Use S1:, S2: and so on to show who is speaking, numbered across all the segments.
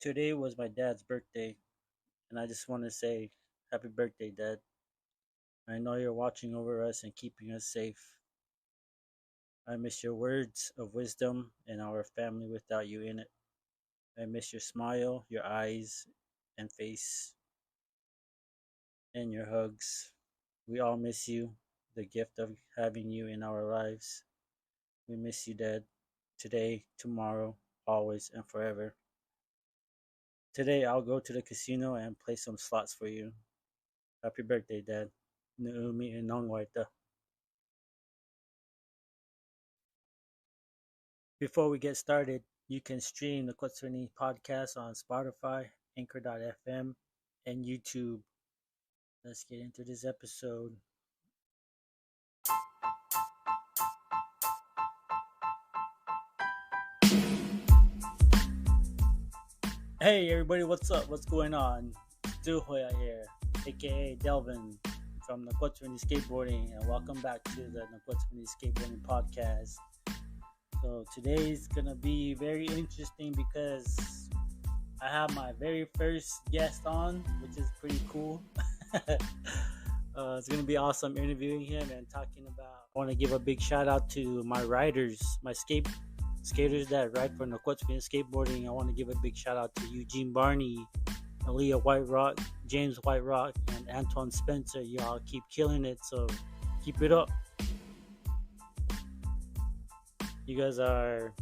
S1: Today was my dad's birthday, and I just want to say happy birthday, Dad. I know you're watching over us and keeping us safe. I miss your words of wisdom and our family without you in it. I miss your smile, your eyes and face, and your hugs. We all miss you, the gift of having you in our lives. We miss you, Dad, today, tomorrow, always, and forever. Today, I'll go to the casino and play some slots for you. Happy birthday, Dad. Naomi and Nongwaita. Before we get started, you can stream the Naqwatsveni podcast on Spotify, Anchor.fm, and YouTube. Let's get into this episode. Hey everybody, what's up? What's going on? Duhoya here, aka Delvin from Naqwatsveni Skateboarding, and welcome back to the Naqwatsveni Skateboarding podcast. So today's gonna be very interesting because I have my very first guest on, which is pretty cool. It's gonna be awesome interviewing him and talking about. I want to give a big shout out to my riders, my skaters that ride for Naqwatsveni Skateboarding. I want to give a big shout out to Eugene Barney, Aaliyah White Rock, James White Rock, and Antoine Spencer. Y'all keep killing it, so keep it up. You guys are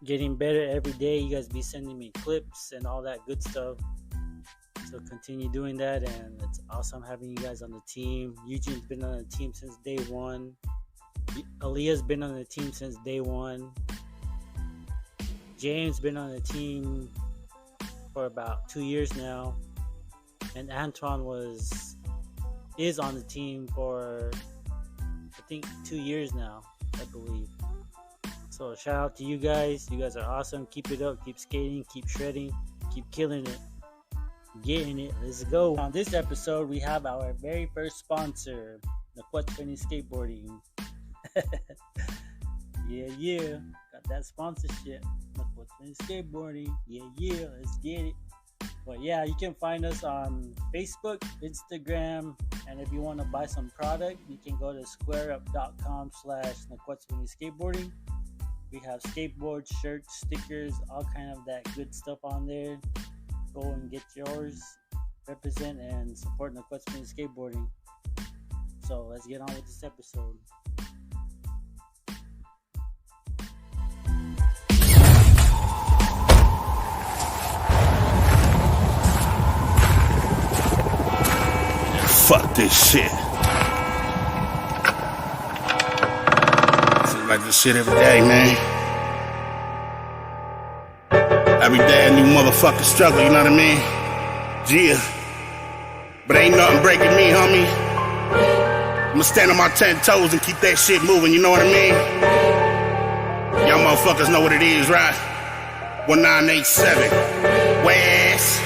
S1: getting better every day. You guys be sending me clips and all that good stuff. So continue doing that, and it's awesome having you guys on the team. Eugene's been on the team since day one. Aaliyah's been on the team since day one. James been on the team for about 2 years now, and Antoine is on the team for I think 2 years now, I believe. So shout out to you guys. You guys are awesome. Keep it up. Keep skating. Keep shredding. Keep killing it. Getting it. Let's go. On this episode, we have our very first sponsor, Naqwatsveni Skateboarding. Yeah. Got that sponsorship. Naqwatsveni Skateboarding. Yeah. Let's get it. But yeah, you can find us on Facebook, Instagram, and if you want to buy some product, you can go to squareup.com/Naqwatsveni Skateboarding. We have skateboards, shirts, stickers, all kind of that good stuff on there. Go and get yours, represent and support Naqwatsveni Skateboarding. So let's get on with this episode.
S2: Fuck this shit. Seems like this shit every day, man. Every day a new motherfucking struggle, you know what I mean? Yeah. But ain't nothing breaking me, homie. I'ma stand on my 10 toes and keep that shit moving, you know what I mean? Y'all motherfuckers know what it is, right? 1987. West.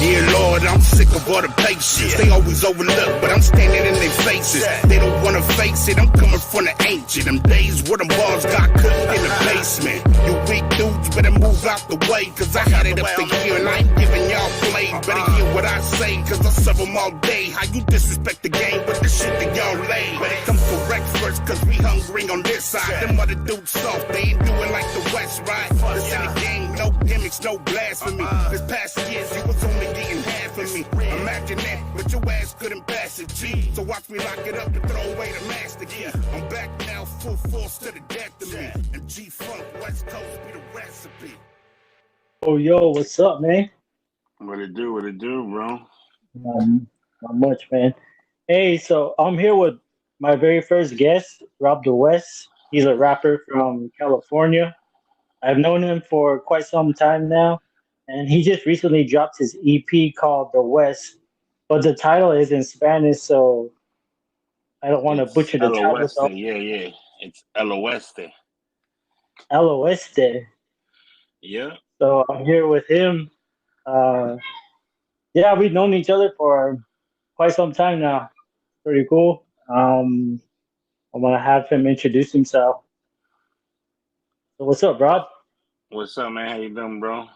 S2: Dear Lord, I'm sick of all the patience. They always overlook, but I'm standing in their faces. They don't wanna face it, I'm coming from the ancient. Them days where them balls got cooked in the basement. You weak dudes better move out the way, cause I had it up to here and I ain't giving y'all play. Better hear what I say, cause I serve them all day. How you disrespect the game with the shit that y'all lay? Better come correct first, cause we hungry on this side. Them other dudes soft, they ain't doing like the West, right? This in the game, no gimmicks, no blasphemy. This past years, you was only getting half of me. Imagine that, but your ass couldn't pass it, G. So watch me lock it up and throw away the master key. I'm back now, full force to the death of me. And G-Funk, West Coast be the recipe.
S1: Oh, yo, what's up, man?
S2: What it do, bro?
S1: Not much, man. Hey, so I'm here with my very first guest, Rob the West. He's a rapper from California. I've known him for quite some time now, and he just recently dropped his EP called The West, but the title is in Spanish, so I don't want to butcher the title.
S2: Oeste, yeah. It's El Oeste.
S1: El Oeste.
S2: Yeah.
S1: So I'm here with him. Yeah, we've known each other for quite some time now. Pretty cool. I'm gonna have him introduce himself. So what's up, Rob?
S3: What's up, man? How you doing, bro?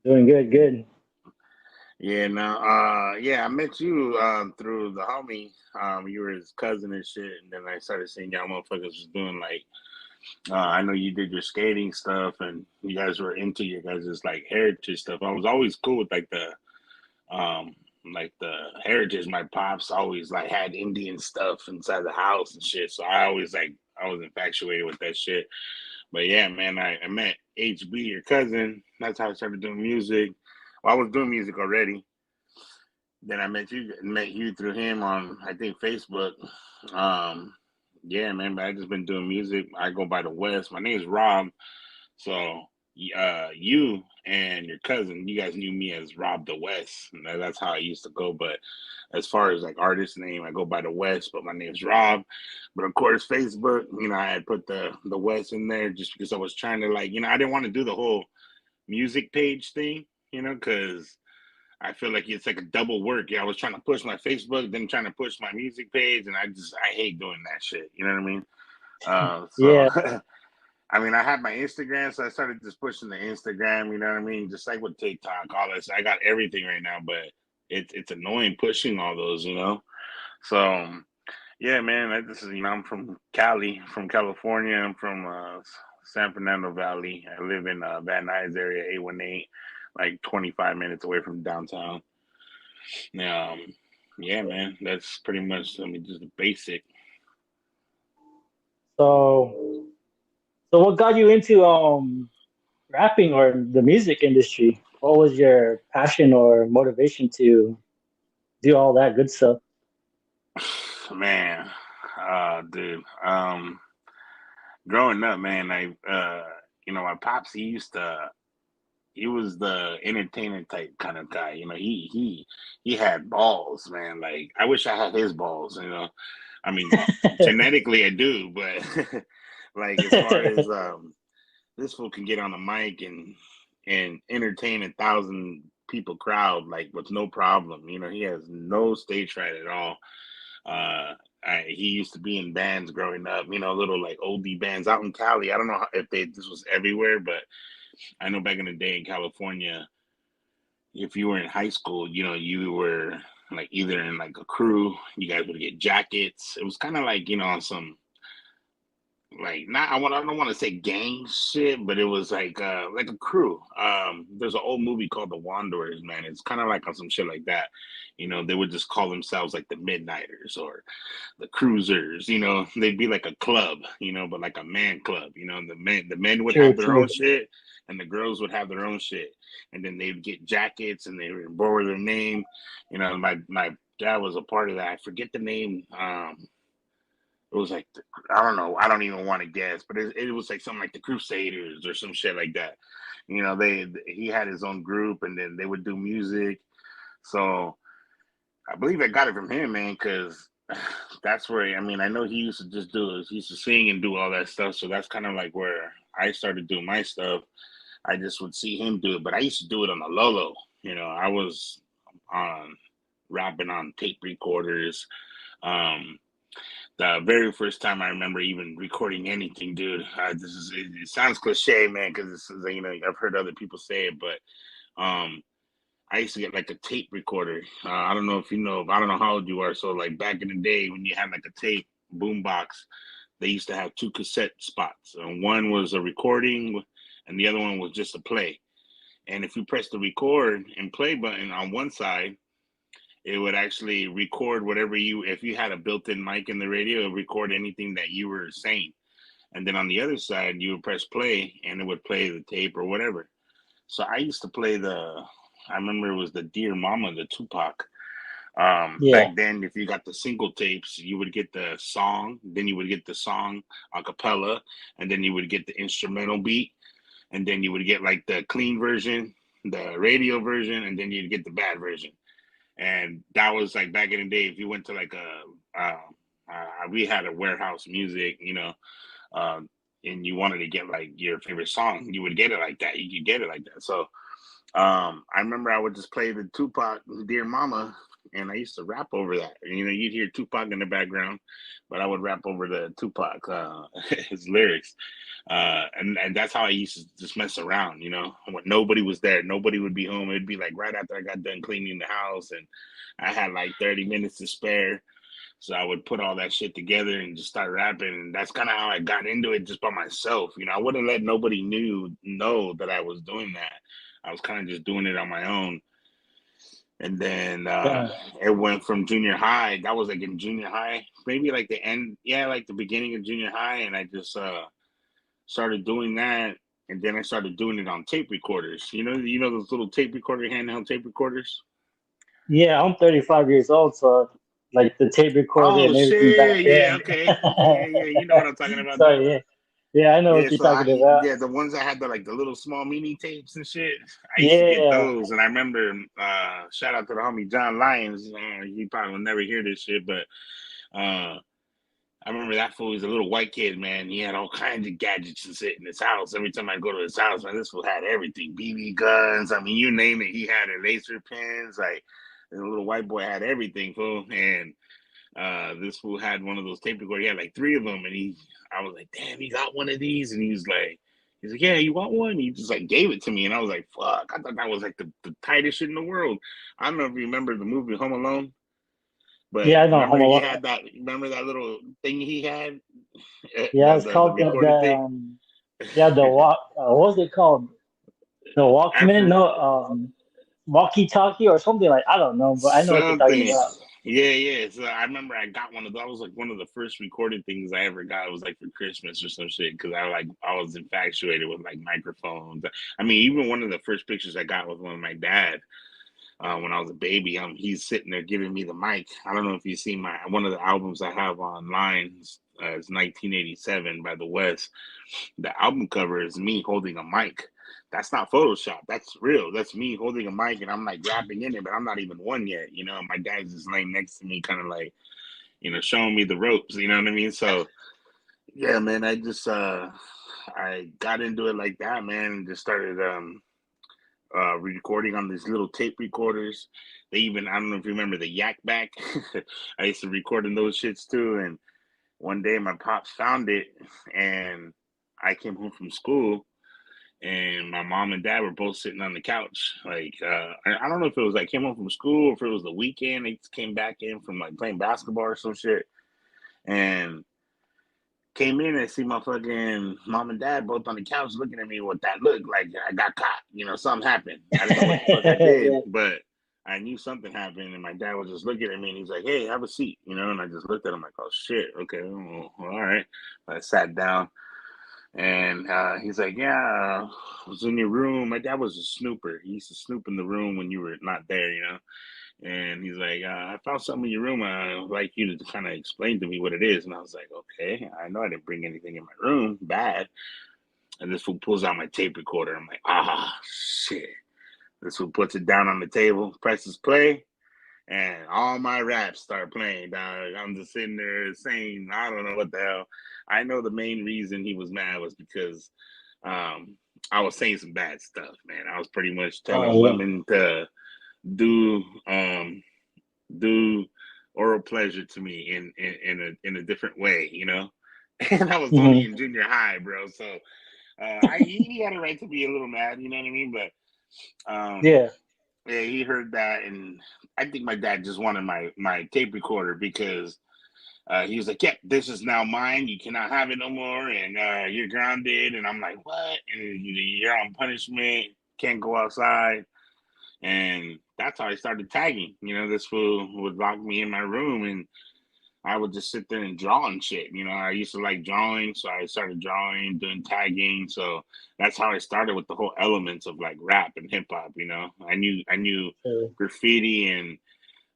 S1: Doing good, good.
S3: Yeah, now, yeah, I met you through the homie. You were his cousin and shit, and then I started seeing y'all motherfuckers was doing like, I know you did your skating stuff, and you guys were into your guys' like heritage stuff. I was always cool with um, like the heritage. My pops always like had Indian stuff inside the house and shit, so I was infatuated with that shit. But yeah, man, I met HB, your cousin. That's how I started doing music. Well, I was doing music already. Then I met you through him on I think Facebook. Um, yeah, man, but I just been doing music. I go by the West. My name's Rob. So you and your cousin, you guys knew me as Rob the West. And that's how I used to go. But as far as like artist name, I go by the West, but my name's Rob. But of course, Facebook, I had put the West in there just because I was trying to like, I didn't want to do the whole music page thing, because I feel like it's like a double work. Yeah, I was trying to push my Facebook, then trying to push my music page, and I hate doing that shit. You know what I mean? So
S1: Yeah,
S3: I mean, I have my Instagram, so I started just pushing the Instagram. You know what I mean? Just like with TikTok, all this. I got everything right now, but it's annoying pushing all those. So yeah, man. This is I'm from Cali, from California. I'm from San Fernando Valley. I live in Van Nuys area, 818, like 25 minutes away from downtown. Um, yeah, man. That's pretty much just the basic.
S1: so what got you into rapping or the music industry? What was your passion or motivation to do all that good stuff?
S3: Man, dude. Growing up, man, my pops, he was the entertainer type kind of guy. He had balls, man. Like I wish I had his balls. I mean, genetically I do, but like as far as this fool can get on the mic and entertain 1,000 people crowd like with no problem. He has no stage fright at all. He used to be in bands growing up, little like oldie bands out in Cali. I don't know if this was everywhere, but I know back in the day in California, if you were in high school, you were like either in like a crew, you guys would get jackets. It was kind of like, on some like not I don't want to say gang shit, but it was like a crew. There's an old movie called The Wanderers, man. It's kind of like on some shit like that. They would just call themselves like the Midnighters or the Cruisers. They'd be like a club, but like a man club. The men would
S1: True,
S3: have their own
S1: true.
S3: shit, and the girls would have their own shit, and then they'd get jackets and they would borrow their name. My dad was a part of that. I forget the name. It was like I don't know. I don't even want to guess, but it was like something like the Crusaders or some shit like that. He had his own group, and then they would do music. So I believe I got it from him, man, because that's where I mean I know he used to just he used to sing and do all that stuff. So that's kind of like where I started doing my stuff. I just would see him do it, but I used to do it on the Lolo. I was on rapping on tape recorders. Um, the very first time I remember even recording anything, dude. It sounds cliche, man, because I've heard other people say it, but um, I used to get like a tape recorder. I don't know if you know, I don't know how old you are. So like back in the day when you had like a tape boombox, they used to have two cassette spots, and one was a recording, and the other one was just a play. And if you press the record and play button on one side, it would actually record whatever if you had a built-in mic in the radio, it would record anything that you were saying. And then on the other side, you would press play and it would play the tape or whatever. So I used to play I remember it was the Dear Mama, the Tupac. Back
S1: Yeah,
S3: then, if you got the single tapes, you would get the song, then you would get the song a cappella, and then you would get the instrumental beat, and then you would get like the clean version, the radio version, and then you'd get the bad version. And that was like back in the day. If you went to like we had a warehouse music, um, and you wanted to get like your favorite song, you would get it like that. You could get it like that. So I remember I would just play the Tupac "Dear Mama" and I used to rap over that. You know, you'd hear Tupac in the background, but I would rap over the Tupac his lyrics, and that's how I used to just mess around. You know, when nobody was there, nobody would be home. It'd be like right after I got done cleaning the house, and I had like 30 minutes to spare. So I would put all that shit together and just start rapping, and that's kind of how I got into it, just by myself. You know, I wouldn't let nobody know that I was doing that. I was kind of just doing it on my own. And then
S1: Yeah.
S3: it went from junior high. That was like in junior high, maybe like the end, yeah, like the beginning of junior high. And I just started doing that, and then I started doing it on tape recorders. You know those little tape recorder, handheld tape recorders.
S1: Yeah, I'm 35 years old, so like the tape recorder
S3: Oh
S1: and everything back
S3: shit! Yeah,
S1: then.
S3: okay, yeah. You know what I'm talking about,
S1: So
S3: though.
S1: yeah, yeah, I know
S3: Yeah,
S1: what you're
S3: so
S1: talking about.
S3: yeah, the ones that had the little small mini tapes and shit. I used to get
S1: Yeah,
S3: those, and I remember shout out to the homie John Lyons. He probably will never hear this shit, but uh, I remember that fool was a little white kid, man. He had all kinds of gadgets and shit in his house. Every time I go to his house, man, this fool had everything. BB guns, I mean, you name it, he had it. Laser pens, like the little white boy had everything, fool. And this fool had one of those tape recorders. He had like three of them, and I was like, damn, he got one of these, and he's like, yeah, you want one? He just like gave it to me, and I was like, fuck, I thought that was like the tightest shit in the world. I don't know if you remember the movie Home Alone, but
S1: yeah, I know
S3: remember
S1: Home
S3: he
S1: Alone.
S3: had that. Remember that little thing he had,
S1: Yeah, it's
S3: the
S1: called
S3: recorded thing.
S1: yeah, the walk. What was it called? The
S3: I
S1: Walkman?
S3: for
S1: No, walkie-talkie or something like I don't know, but I know what you're talking
S3: something.
S1: about.
S3: Yeah. So I remember I got one of those. Was like one of the first recorded things I ever got. It was like for Christmas or some shit, because I was infatuated with like microphones. I mean, even one of the first pictures I got was one of my dad when I was a baby. He's sitting there giving me the mic. I don't know if you see my one of the albums I have online. It's 1987 by the West. The album cover is me holding a mic. That's not Photoshop. That's real. That's me holding a mic, and I'm like rapping in it, but I'm not even one yet. You know, my dad's just laying next to me, kind of like, showing me the ropes. You know what I mean? So yeah, man, I got into it like that, man, and just started recording on these little tape recorders. They even, I don't know if you remember the Yak Back. I used to record in those shits too. And one day my pops found it, and I came home from school, and my mom and dad were both sitting on the couch. Like, I don't know if it was like came home from school or if it was the weekend. They came back in from like playing basketball or some shit, and came in and see my fucking mom and dad both on the couch looking at me with that look like I got caught. Something happened. I didn't know what the fuck I did,
S1: Yeah.
S3: but I knew something happened. And my dad was just looking at me, and he's like, "Hey, have a seat," and I just looked at him like, "Oh shit, okay, well, all right." I sat down, and he's like, "Yeah, I was in your room." My dad was a snooper. He used to snoop in the room when you were not there. And he's like, "I found something in your room. I'd like you to kind of explain to me what it is." And I was like, "Okay, I know I didn't bring anything in my room bad." And this fool pulls out my tape recorder. I'm like, "Ah, shit." This fool puts it down on the table, presses play, and all my raps start playing, dog. I'm just sitting there saying, I don't know what the hell. I know the main reason he was mad was because um, I was saying some bad stuff, man. I was pretty much
S1: Oh
S3: telling
S1: yeah.
S3: women to do do oral pleasure to me in a different way. And I was only
S1: Hmm.
S3: in junior high, bro. So he had a right to be a little mad, you know what I mean? But
S1: Yeah.
S3: yeah, he heard that, and I think my dad just wanted my tape recorder because he was like, "Yep, this is now mine. You cannot have it no more, and you're grounded." And I'm like, "What?" And you're on punishment. Can't go outside. And that's how I started tagging. This fool would lock me in my room, and I would just sit there and draw and shit. I used to like drawing, so I started drawing, doing tagging. So that's how I started with the whole elements of like rap and hip hop. I knew
S1: So,
S3: graffiti and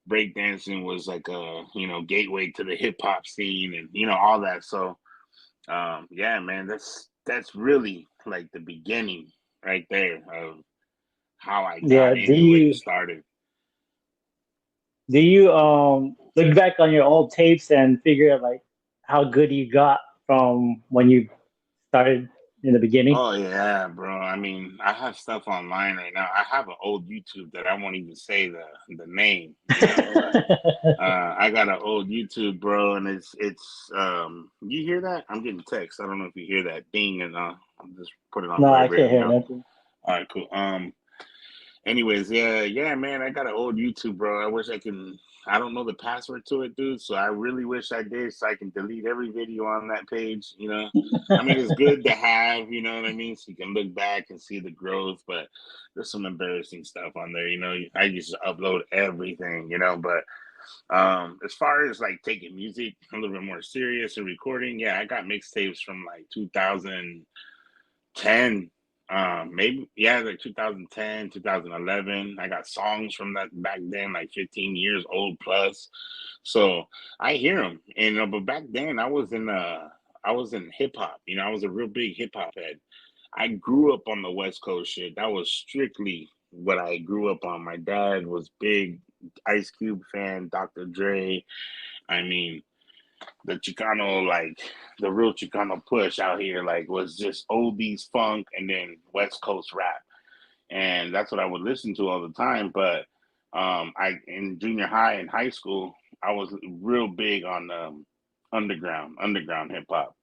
S3: breakdancing was like a gateway to the hip hop scene, and all that. So yeah, man, that's really like the beginning right there of how I
S1: yeah.
S3: got into it and started.
S1: Do you look back on your old tapes and figure out like how good you got from when you started? in the beginning?
S3: Oh yeah, bro. I mean, I have stuff online right now. I have an old YouTube that I won't even say the name, but I got an old YouTube, bro, and it's you hear that? I'm getting text. I don't know if you hear that ding, and I'll just put it on
S1: No, I can't
S3: vibrate.
S1: hear nothing.
S3: All right, cool. Anyways, yeah, man, I got an old YouTube, bro. I wish I can. I don't know the password to it, dude. So I really wish I did, so I can delete every video on that page. I mean, it's good to have. You know what I mean? So you can look back and see the growth, but there's some embarrassing stuff on there. I used to upload everything. But as far as like taking music a little bit more serious and recording, yeah, I got mixtapes from like 2010, maybe, yeah, like 2010, 2011. I got songs from that back then, like 15 years old plus. So I hear them, and but back then I was in hip hop. I was a real big hip hop head. I grew up on the West Coast shit. That was strictly what I grew up on. My dad was big Ice Cube fan, Dr. Dre. I mean, the Chicano, like the real Chicano push out here, like was just oldies funk and then West Coast rap, and that's what I would listen to all the time. But I in junior high and high school, I was real big on underground hip hop.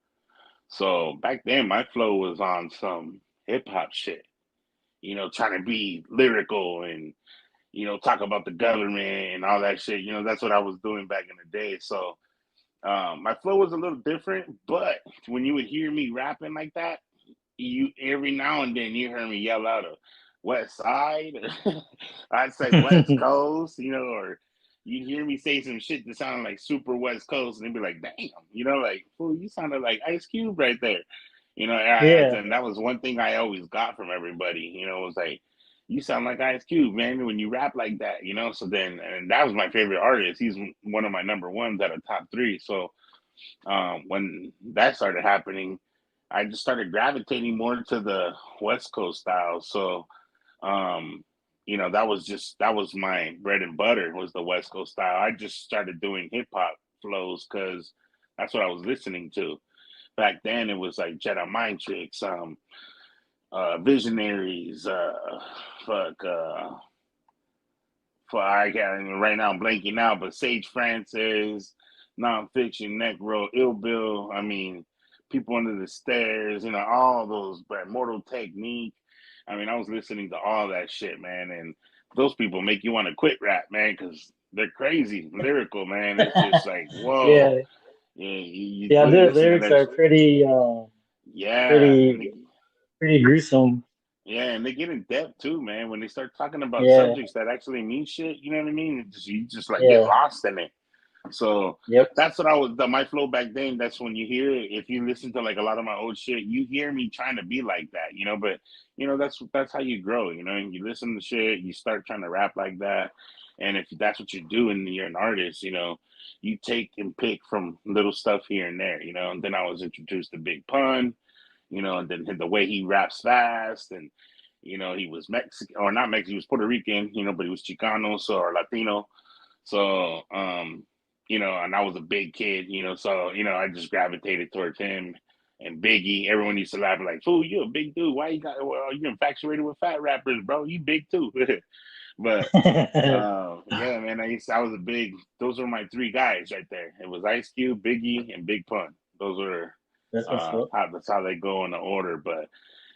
S3: So back then, my flow was on some hip hop shit. Trying to be lyrical and talk about the government and all that shit. That's what I was doing back in the day. So my flow was a little different, but when you would hear me rapping like that, you every now and then you hear me yell out a West Side, I'd say West Coast, or you'd hear me say some shit that sounded like super West Coast, and they'd be like, "Damn," like, "Fool, you sounded like Ice Cube right there,"
S1: Yeah,
S3: and that was one thing I always got from everybody, was like, "You sound like Ice Cube, man, when you rap like that." So then, and that was my favorite artist. He's one of my number ones out of top three. So when that started happening, I just started gravitating more to the West Coast style. So, um, that was my bread and butter was the West Coast style. I just started doing hip hop flows because that's what I was listening to back then. It was like Jedi Mind Tricks, Visionaries, fuck, for I got right now I'm blanking out, but Sage Francis, nonfiction, Necro, Ill Bill. I mean, people under the stairs. All those, but Mortal Technique. I mean, I was listening to all that shit, man, and those people make you want to quit rap, man, because they're crazy lyrical, man. It's just like whoa,
S1: yeah,
S3: yeah. You
S1: yeah.
S3: really
S1: Their
S3: listen to
S1: lyrics
S3: that,
S1: are
S3: yeah, and
S1: pretty, pretty gruesome.
S3: yeah, and they get in depth too, man. When they start talking about
S1: Yeah,
S3: subjects that actually mean shit, you know what I mean? You just like get
S1: yeah,
S3: lost in it. So
S1: yep.
S3: that's what my flow back then. That's when you hear it. If you listen to like a lot of my old shit, you hear me trying to be like that. But that's how you grow, and you listen to shit, you start trying to rap like that. And if that's what you do and you're an artist, you take and pick from little stuff here and there, and then I was introduced to Big Pun, and then the way he raps fast, and he was Mexican or not Mexican, he was Puerto Rican, but he was Chicano, so or Latino. So and I was a big kid, so I just gravitated towards him and Biggie. Everyone used to laugh like, "Fool, you a big dude? Why you infatuated with fat rappers, bro? You big too." But yeah, man, I was a big. Those were my three guys right there. It was Ice Cube, Biggie, and Big Pun. Those were
S1: That's what's up.
S3: that's how they go in the order. But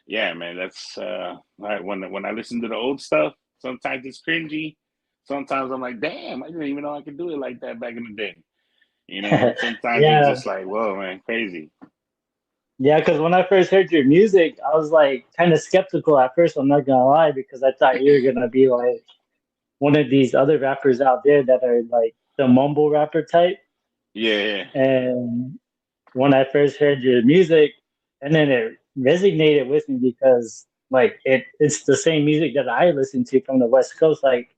S3: yeah, man, that's when I listen to the old stuff, sometimes it's cringy. Sometimes I'm like, damn, I didn't even know I could do it like that back in the day. And sometimes it's
S1: Yeah,
S3: just like, whoa, man, crazy.
S1: yeah. Because when I first heard your music, I was like kind of skeptical at first. I'm not gonna lie, because I thought you were gonna be like one of these other rappers out there that are like the mumble rapper type.
S3: Yeah, yeah,
S1: And when I first heard your music, and then it resonated with me because like it's the same music that I listen to from the West Coast, like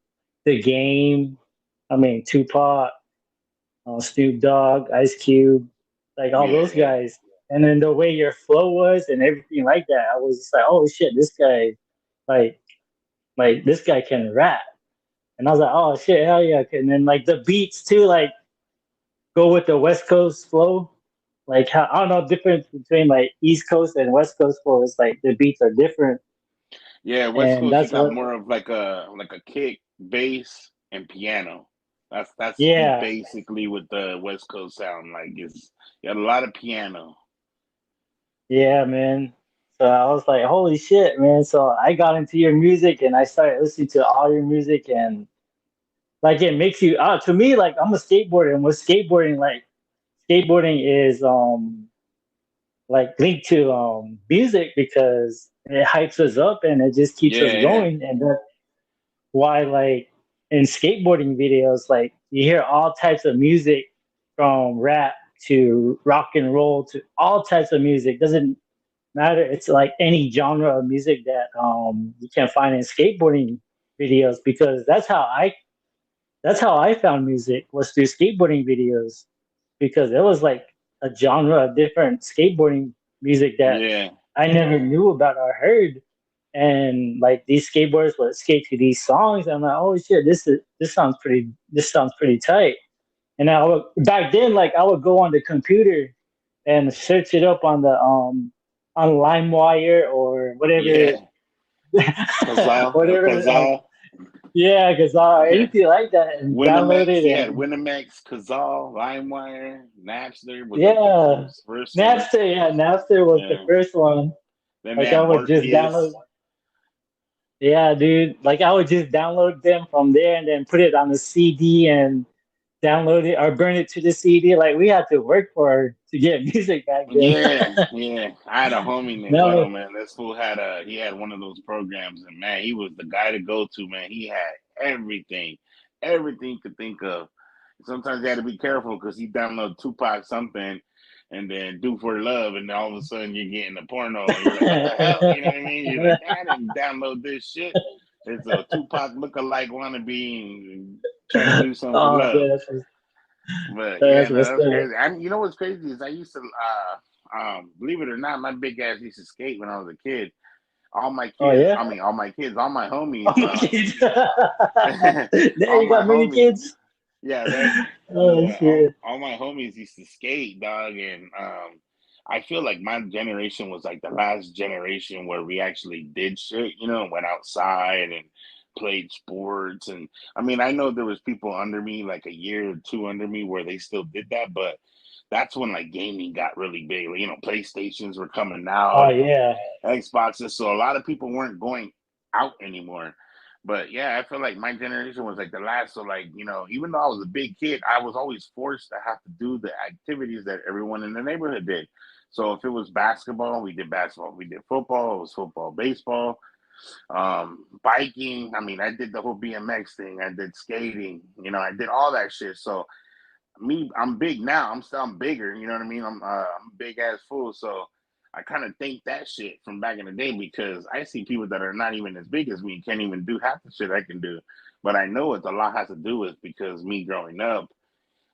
S1: The Game, I mean Tupac, Snoop Dogg, Ice Cube, like all
S3: yeah,
S1: those
S3: yeah.
S1: guys. And then the way your flow was and everything like that, I was just like, oh shit, this guy, like, this guy can rap. And I was like, oh shit, hell yeah. And then like the beats too, like go with the West Coast flow.
S4: like how I don't know difference between like East Coast and West Coast for it's like the beats are different,
S3: Yeah, West
S4: and
S3: Coast, you
S4: that's
S3: got
S4: what.
S3: more of like a kick, bass, and piano. That's
S4: Yeah,
S3: basically what the West Coast sound like. Is you got a lot of piano.
S4: yeah, man. So I was like, holy shit, man. So I got into your music and I started listening to all your music and like it makes you to me like I'm a skateboarder and with skateboarding like skateboarding is like linked to music because it hypes us up and it just keeps us
S3: Yeah, yeah,
S4: going and that's why like in skateboarding videos like you hear all types of music from rap to rock and roll to all types of music doesn't matter. It's like any genre of music that you can find in skateboarding videos because that's how I found music was through skateboarding videos because it was like a genre of different skateboarding music that
S3: yeah,
S4: I never knew about or heard. And like these skateboarders would skate to these songs. I'm like, oh shit, this sounds pretty tight. And I would back then like I would go on the computer and search it up on LimeWire or whatever
S3: yeah.
S4: whatever
S3: Kazal.
S4: yeah, because anything like that and download
S3: Winamax.
S4: it
S3: You had
S4: and
S3: Winamax, Kazal, LimeWire, Napster was like the
S4: yeah.
S3: first one.
S4: Napster, yeah, Napster was the
S3: Yeah.
S4: first one.
S3: Then they
S4: Like I
S3: had
S4: would just download
S3: Morpheus.
S4: yeah, dude. Like I would just download them from there and then put it on the CD and download it or burn it to the CD. Like we had to work for to get music back then.
S3: Yeah, yeah. I had a homie named
S4: No,
S3: Weddle, man. This fool had he had one of those programs, and man, he was the guy to go to, man. He had everything, everything you could think of. Sometimes you had to be careful because he downloaded Tupac something, and then Do for Love, and then all of a sudden you're getting a porno, and you're like, what the hell? You know what I mean? You're like, I didn't download this shit. It's a Tupac lookalike wannabe and trying to do something for
S4: oh,
S3: love. But yeah,
S4: that's
S3: no,
S4: what's
S3: that's
S4: up.
S3: crazy. You know what's crazy is I used to, believe it or not, my big ass used to skate when I was a kid. All my
S4: Oh
S3: kids,
S4: yeah.
S3: I mean, all my kids, all my
S4: Oh
S3: homies,
S4: my kids. There
S3: all
S4: you
S3: my
S4: got many
S3: homies,
S4: kids.
S3: yeah, right.
S4: Oh shit.
S3: All my homies used to skate, dog, and I feel like my generation was like the last generation where we actually did shit, you know, and went outside and played sports. And I mean, I know there was people under me, like a year or two under me, where they still did that, but that's when like gaming got really big. Like, you know, PlayStations were coming
S4: Oh
S3: out and
S4: yeah.
S3: Xboxes, so a lot of people weren't going out anymore. But yeah, I feel like my generation was like the last. So like, you know, even though I was a big kid, I was always forced to have to do the activities that everyone in the neighborhood did. So if it was basketball, we did basketball. We did football, it was football, baseball, biking. I mean, I did the whole BMX thing. I did skating. You know, I did all that shit. So me, I'm big now. I'm bigger. You know what I mean? I'm a big ass fool. So I kind of think that shit from back in the day because I see people that are not even as big as me can't even do half the shit I can do. But I know it's a lot has to do with because me growing up,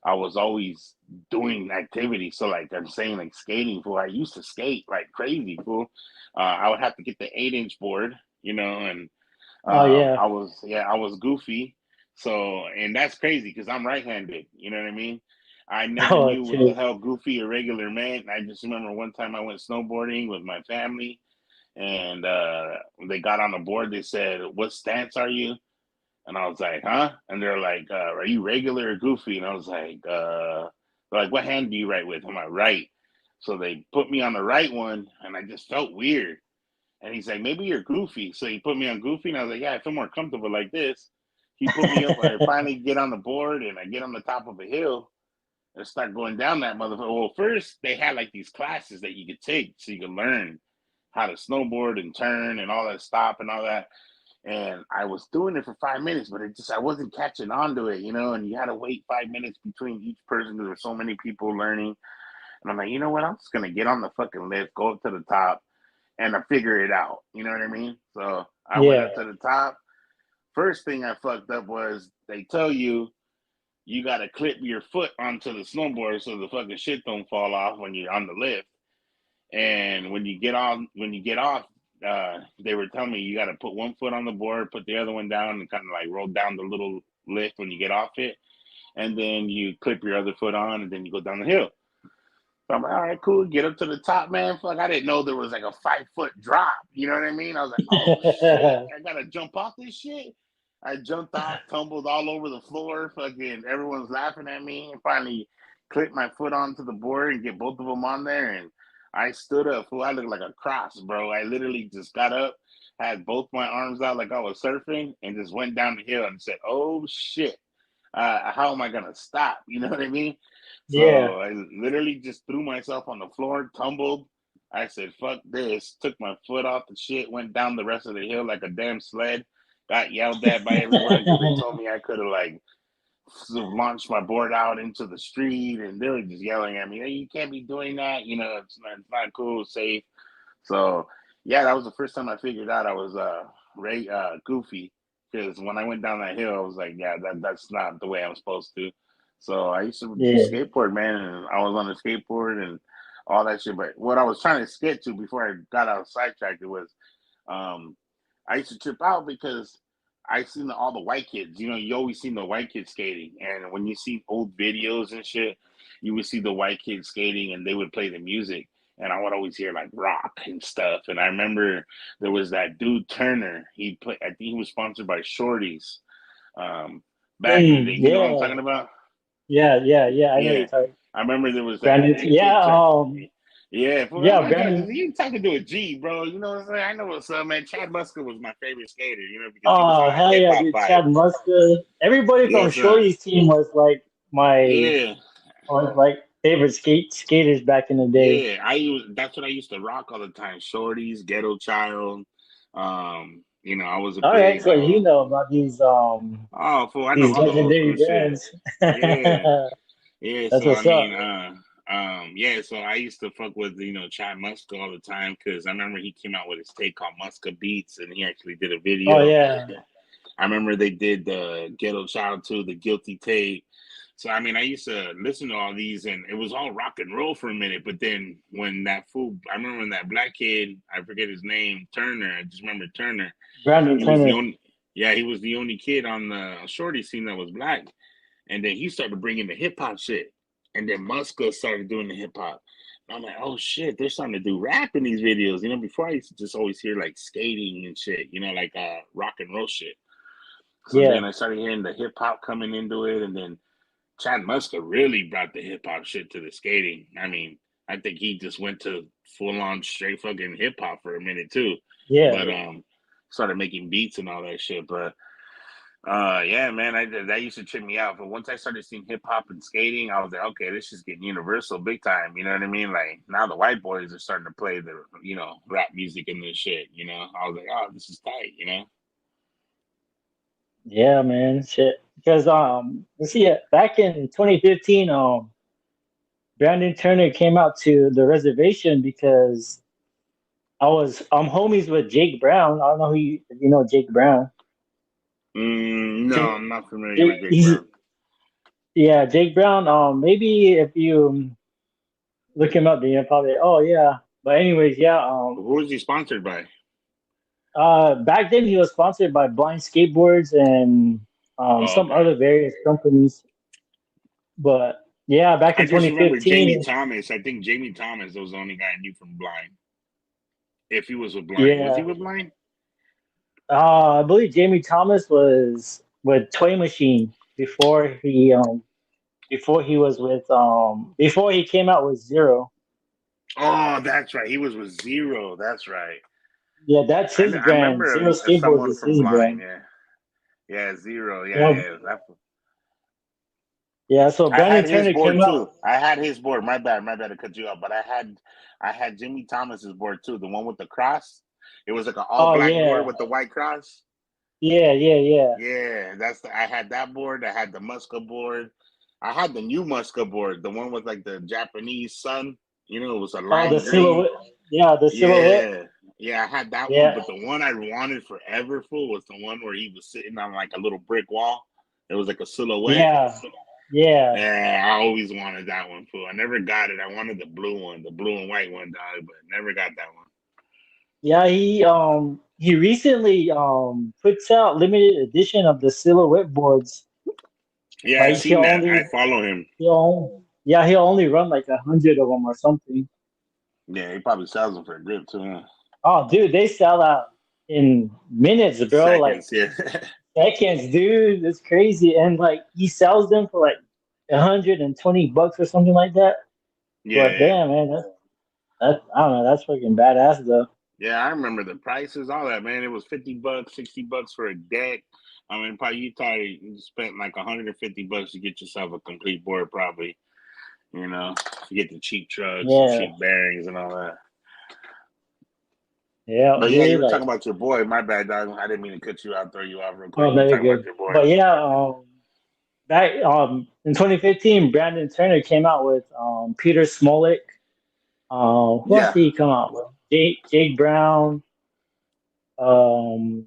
S3: I was always doing activities. So like I'm saying, like skating, fool. I used to skate like crazy, fool. I would have to get the 8-inch board, you know, and
S4: Oh yeah.
S3: I was goofy. So, and that's crazy because I'm right-handed. You know what I mean? I never
S4: Oh
S3: knew what the
S4: shit.
S3: hell goofy or regular meant. I just remember one time I went snowboarding with my family, and they got on the board. They said, "What stance are you?" And I was like, "Huh?" And they're like, "Are you regular or goofy?" And I was like, they're like, "What hand do you write with?" I'm like, "Right." So they put me on the right one, and I just felt weird. And he's like, maybe you're goofy. So he put me on goofy. And I was like, yeah, I feel more comfortable like this. He put me up. I finally get on the board and I get on the top of a hill and start going down that motherfucker. Well, first they had like these classes that you could take so you could learn how to snowboard and turn and all that stop and all that. And I was doing it for 5 minutes, but it just I wasn't catching on to it, you know. And you had to wait 5 minutes between each person because there's so many people learning. And I'm like, you know what? I'm just gonna get on the fucking lift, go up to the top, and I figure it out. You know what I mean? So I went
S4: Yeah.
S3: up to the top. First thing I fucked up was they tell you got to clip your foot onto the snowboard so the fucking shit don't fall off when you're on the lift. And when you get off, they were telling me you got to put one foot on the board, put the other one down, and kind of like roll down the little lift when you get off it, and then you clip your other foot on, and then you go down the hill. So I'm like, all right, cool. Get up to the top, man. Fuck, I didn't know there was like a 5 foot drop. You know what I mean? I was like, oh shit, I gotta jump off this shit. I jumped off, tumbled all over the floor. Fucking everyone's laughing at me. And finally clipped my foot onto the board and get both of them on there. And I stood up. Fool, I looked like a cross, bro. I literally just got up, had both my arms out like I was surfing, and just went down the hill and said, oh shit. How am I gonna stop? You know what I mean?
S4: Yeah.
S3: So I literally just threw myself on the floor, tumbled. I said, fuck this, took my foot off the shit, went down the rest of the hill like a damn sled, got yelled at by everyone because they told me I could have like launched my board out into the street, and they were just yelling at me, hey, you can't be doing that, it's not cool, safe. So yeah, that was the first time I figured out I was goofy, because when I went down that hill, I was like, yeah, that's not the way I'm supposed to. So I used to just
S4: Yeah.
S3: skateboard, man, and I was on the skateboard and all that shit. But what I was trying to get to before I got out sidetracked, it was um, I used to trip out because I seen all the white kids. You always seen the white kids skating, and when you see old videos and shit, you would see the white kids skating, and they would play the music, and I would always hear like rock and stuff. And I remember there was that dude Turner. He played. I think he was sponsored by Shorties back in the day. You know what I'm
S4: Yeah.
S3: talking about?
S4: Yeah. I know you're
S3: Yeah,
S4: talking.
S3: I remember there was that
S4: Brandon.
S3: that
S4: Yeah.
S3: kid. Yeah, for
S4: Yeah.
S3: my God,
S4: Brandon.
S3: you talking to a G, bro. You know what I'm saying? I know what's up, man. Chad Muska was my favorite skater, because he was on
S4: Oh
S3: that
S4: hell
S3: hip
S4: yeah,
S3: hop
S4: dude!
S3: vibe.
S4: Chad Muska. Everybody from
S3: Yes,
S4: Shorty's team was like my
S3: yeah,
S4: favorite skaters back in the day.
S3: yeah. That's what I used to rock all the time. Shorties, Ghetto Child. I was a
S4: All right,
S3: big
S4: so you know about
S3: oh, fool, I know
S4: these
S3: all the old
S4: legendary
S3: school shit.
S4: bands.
S3: Yeah.
S4: That's
S3: Yeah, so I
S4: what's
S3: mean,
S4: up.
S3: yeah, so I used to fuck with Chad Muska all the time because I remember he came out with his take on Muska Beats, and he actually did a
S4: Oh
S3: video.
S4: yeah,
S3: I remember they did the Ghetto Child too, the Guilty Tape. So I mean, I used to listen to all these, and it was all rock and roll for a minute. But then when that fool, I remember when that black kid, I forget his name, Turner. I just remember Turner.
S4: Brandon
S3: He was the
S4: Turner.
S3: only, yeah, he was the only kid on the shorty scene that was black. And then he started bringing the hip hop shit. And then Muska started doing the hip hop. And I'm like, oh shit, they're starting to do rap in these videos. Before I used to just always hear like skating and shit, like rock and roll shit. So then
S4: Yeah,
S3: I started hearing the hip hop coming into it. And then Chad Muska really brought the hip hop shit to the skating. I mean, I think he just went to full on straight fucking hip hop for a minute too.
S4: yeah,
S3: But started making beats and all that shit. But yeah, man, that used to trip me out. But once I started seeing hip hop and skating, I was like, okay, this is getting universal big time. You know what I mean? Like now the white boys are starting to play the rap music and this shit. I was like, oh, this is tight.
S4: yeah, man. Shit. Because let's see, back in 2015, Brandon Turner came out to the reservation because I'm homies with Jake Brown. I don't know if you know Jake Brown.
S3: No,
S4: Jake,
S3: I'm not familiar with
S4: Jake,
S3: Jake
S4: he's
S3: Brown.
S4: yeah, Jake Brown. Maybe if you look him up, then you'll probably. Oh yeah. But anyways, yeah.
S3: Who is he sponsored by?
S4: Back then he was sponsored by Blind Skateboards and
S3: Oh,
S4: some
S3: okay.
S4: other various companies. But yeah, back
S3: I
S4: in
S3: just remember Jamie
S4: 2015,
S3: Thomas. I think Jamie Thomas was the only guy I knew from Blind. If he was with Blind, was he
S4: yeah,
S3: with Blind?
S4: I believe Jamie Thomas was with Toy Machine before he was with before he came out with Zero.
S3: Oh, that's right. He was with Zero. That's right.
S4: Yeah, that's his
S3: I
S4: brand.
S3: remember
S4: Zero Skateboards
S3: someone
S4: is
S3: from
S4: his
S3: Blind.
S4: brand.
S3: Yeah, yeah, Zero.
S4: You
S3: Yeah,
S4: know,
S3: yeah.
S4: yeah. So
S3: I
S4: Brandon
S3: had his
S4: Turner
S3: board
S4: came out.
S3: too. I had his board. My bad to cut you off. But I had Jimmy Thomas's board too. The one with the cross. It was like an all
S4: Oh
S3: black board
S4: yeah,
S3: with the white cross.
S4: yeah.
S3: Yeah, I had that board. I had the Muska board. I had the new Muska board, the one with like the Japanese sun. It was a
S4: Oh, the
S3: lime green.
S4: silhouette. Yeah, the silhouette.
S3: Yeah, yeah, I had that one.
S4: Yeah,
S3: But the one I wanted forever for was the one where he was sitting on like a little brick wall. It was like a silhouette.
S4: yeah, yeah.
S3: Yeah, I always wanted that one, fool. I never got it. I wanted the blue one, the blue and white one, dog, but never got that one.
S4: Yeah, he recently puts out limited edition of the silhouette boards.
S3: Yeah, I
S4: Like
S3: seen that. I follow him.
S4: he only Yeah, he'll only run like 100 of them or something.
S3: Yeah, he probably sells them for a grip too. Huh?
S4: Oh, dude, they sell out in minutes, bro. Like
S3: Seconds, yeah.
S4: seconds, dude. It's crazy. And like he sells them for like $120 or something like that. But
S3: Yeah,
S4: damn, man, that's I don't know. That's fucking badass though.
S3: yeah. I remember the prices, all that, man. It was $50, $60 for a deck. I mean, probably you spent like $150 to get yourself a complete board, probably. You know, to get the cheap trucks, the
S4: Yeah,
S3: cheap bearings, and all that.
S4: yeah,
S3: But yeah, you
S4: dude.
S3: were talking
S4: Like,
S3: about your boy. My bad, dog. I didn't mean to cut you out, throw you off real
S4: oh,
S3: quick. You were
S4: very
S3: talking about
S4: good.
S3: your boy.
S4: But yeah, back in 2015, Brandon Turner came out with Peter Smolik. Who else
S3: Yeah.
S4: did he come out with? Jake Brown. Um,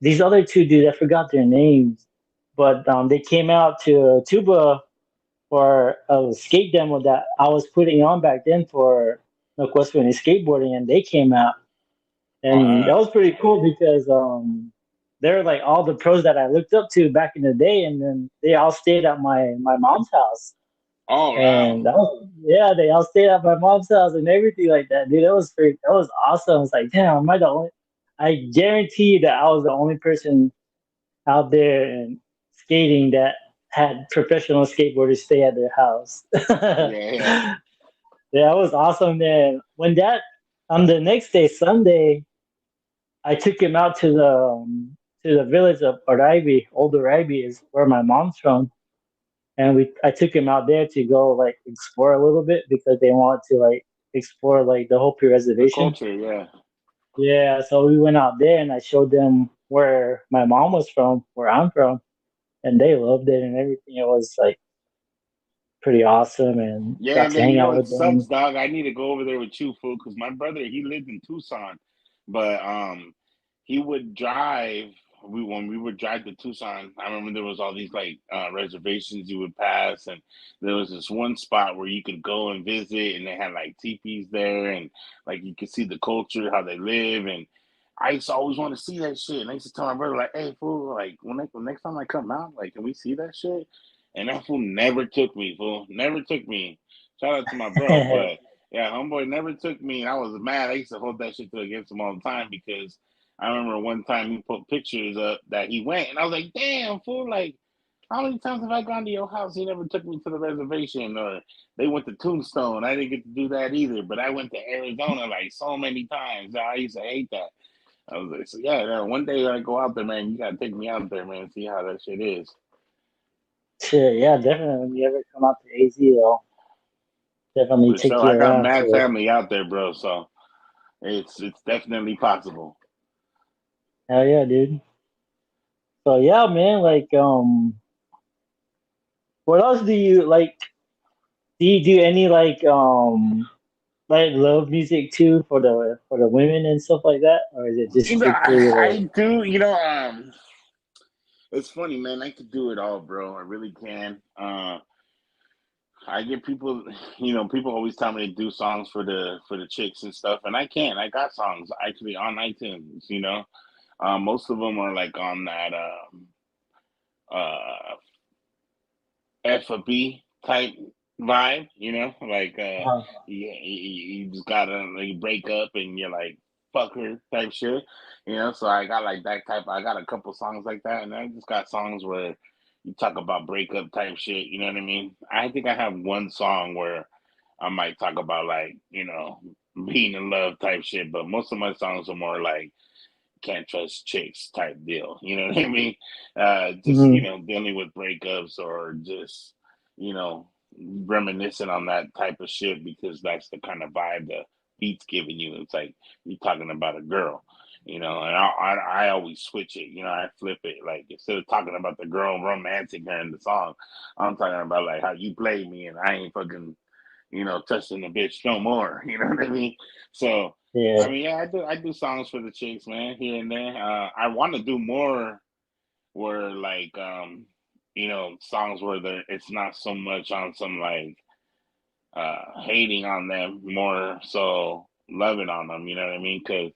S4: these other two dudes, I forgot their names, but they came out to Tuba for a skate demo that I was putting on back then for Naqwatsveni skateboarding, and they came out, and that was pretty cool because they're like all the pros that I looked up to back in the day, and then they all stayed at my mom's house.
S3: Oh wow.
S4: And that was, yeah, they all stayed at my mom's house and everything like that, dude. That was awesome. It's like, damn, am I the only? I guarantee that I was the only person out there and skating that had professional skateboarders stay at their house.
S3: Yeah, yeah.
S4: Yeah, it was awesome. Then when that on the next day, Sunday, I took him out to the village of Oraibi. Old Oraibi is where my mom's from, and we I took him out there to go like explore a little bit because they want to like explore like the Hopi
S3: The
S4: reservation.
S3: culture, yeah.
S4: Yeah, so we went out there and I showed them where my mom was from, where I'm from, and they loved it and everything. It was like pretty awesome and
S3: Yeah,
S4: got to
S3: man. You
S4: hang
S3: know
S4: out
S3: it
S4: with
S3: sucks,
S4: them.
S3: dog. I need to go over there with you, fool, because my brother he lived in Tucson, but he would drive. We when we would drive to Tucson, I remember there was all these like reservations you would pass, and there was this one spot where you could go and visit, and they had like teepees there, and like you could see the culture, how they live, and I used to always want to see that shit. And I used to tell my brother like, "Hey, fool, like when next time I come out, like, can we see that shit?" And that fool never took me, fool. Never took me. Shout out to my bro, but yeah, homeboy never took me, and I was mad. I used to hold that shit to against him all the time because I remember one time he put pictures up that he went, and I was like, "Damn, fool! Like, how many times have I gone to your house? He never took me to the reservation, or they went to Tombstone. I didn't get to do that either, but I went to Arizona like so many times. I used to hate that. I was like, so yeah, yeah, one day I go out there, man. You gotta take me out there, man. See how that shit is.
S4: Sure, yeah, definitely. When you ever come out to AZ, I'll definitely
S3: For
S4: take
S3: sure.
S4: you
S3: I got
S4: around
S3: mad
S4: to.
S3: family out there, bro. So it's definitely possible.
S4: Hell yeah, dude. So yeah, man. Like, what else do you like? Do you do any like love music too for the women and stuff like that, or is it just
S3: You know,
S4: strictly like?
S3: I do. It's funny, man. I could do it all, bro. I really can. I get people, people always tell me to do songs for the chicks and stuff, and I can. I got songs actually on iTunes. Most of them are like on that uh FB type vibe, like you just gotta like break up and you're like fuck her type shit, So I got like that type. I got a couple songs like that, and I just got songs where you talk about breakup type shit. You know what I mean? I think I have one song where I might talk about like being in love type shit, but most of my songs are more like can't trust chicks type deal. You know what I mean? Just
S4: Mhm.
S3: dealing with breakups or just you know reminiscing on that type of shit because that's the kind of vibe the beat's giving you. It's like you're talking about a girl. And I always switch it. I flip it. Like instead of talking about the girl romancing her in the song, I'm talking about like how you played me and I ain't fucking touching the bitch no more. You know what I mean? So, I
S4: Yeah.
S3: mean, yeah, I do songs for the chicks, man, here and there. I want to do more where like songs where it's not so much on some like hating on them, more so loving on them. You know what I mean? Because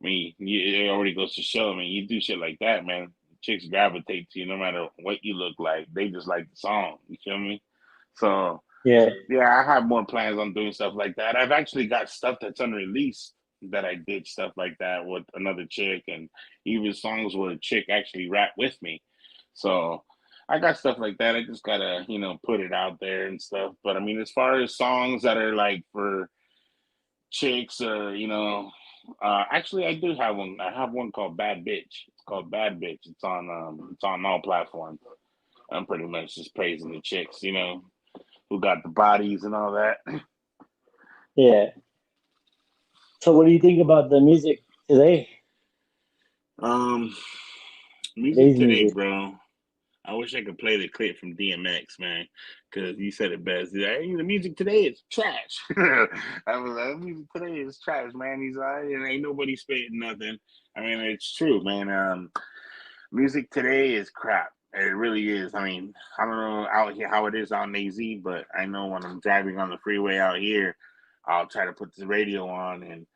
S3: it already goes to show. I mean, you do shit like that, man. Chicks gravitate to you no matter what you look like. They just like the song. You feel me? So
S4: Yeah.
S3: Yeah, I have more plans on doing stuff like that. I've actually got stuff that's unreleased that I did stuff like that with another chick, and even songs where a chick actually rapped with me. So I got stuff like that. I just gotta, put it out there and stuff. But I mean, as far as songs that are like for chicks or actually I do have one. I have one called Bad Bitch. It's called Bad Bitch. It's on all platforms. I'm pretty much just praising the chicks, who got the bodies and all that.
S4: Yeah. So what do you think about the music today?
S3: Um, Music
S4: Today's
S3: today,
S4: music.
S3: bro. I wish I could play the clip from DMX, man, because you said it best. Hey, the music today is trash. I was like, music today is trash, man. He's like, and ain't nobody spitting nothing. I mean, it's true, man. Music today is crap. It really is. I mean, I don't know out here how it is out in AZ, but I know when I'm driving on the freeway out here, I'll try to put the radio on, and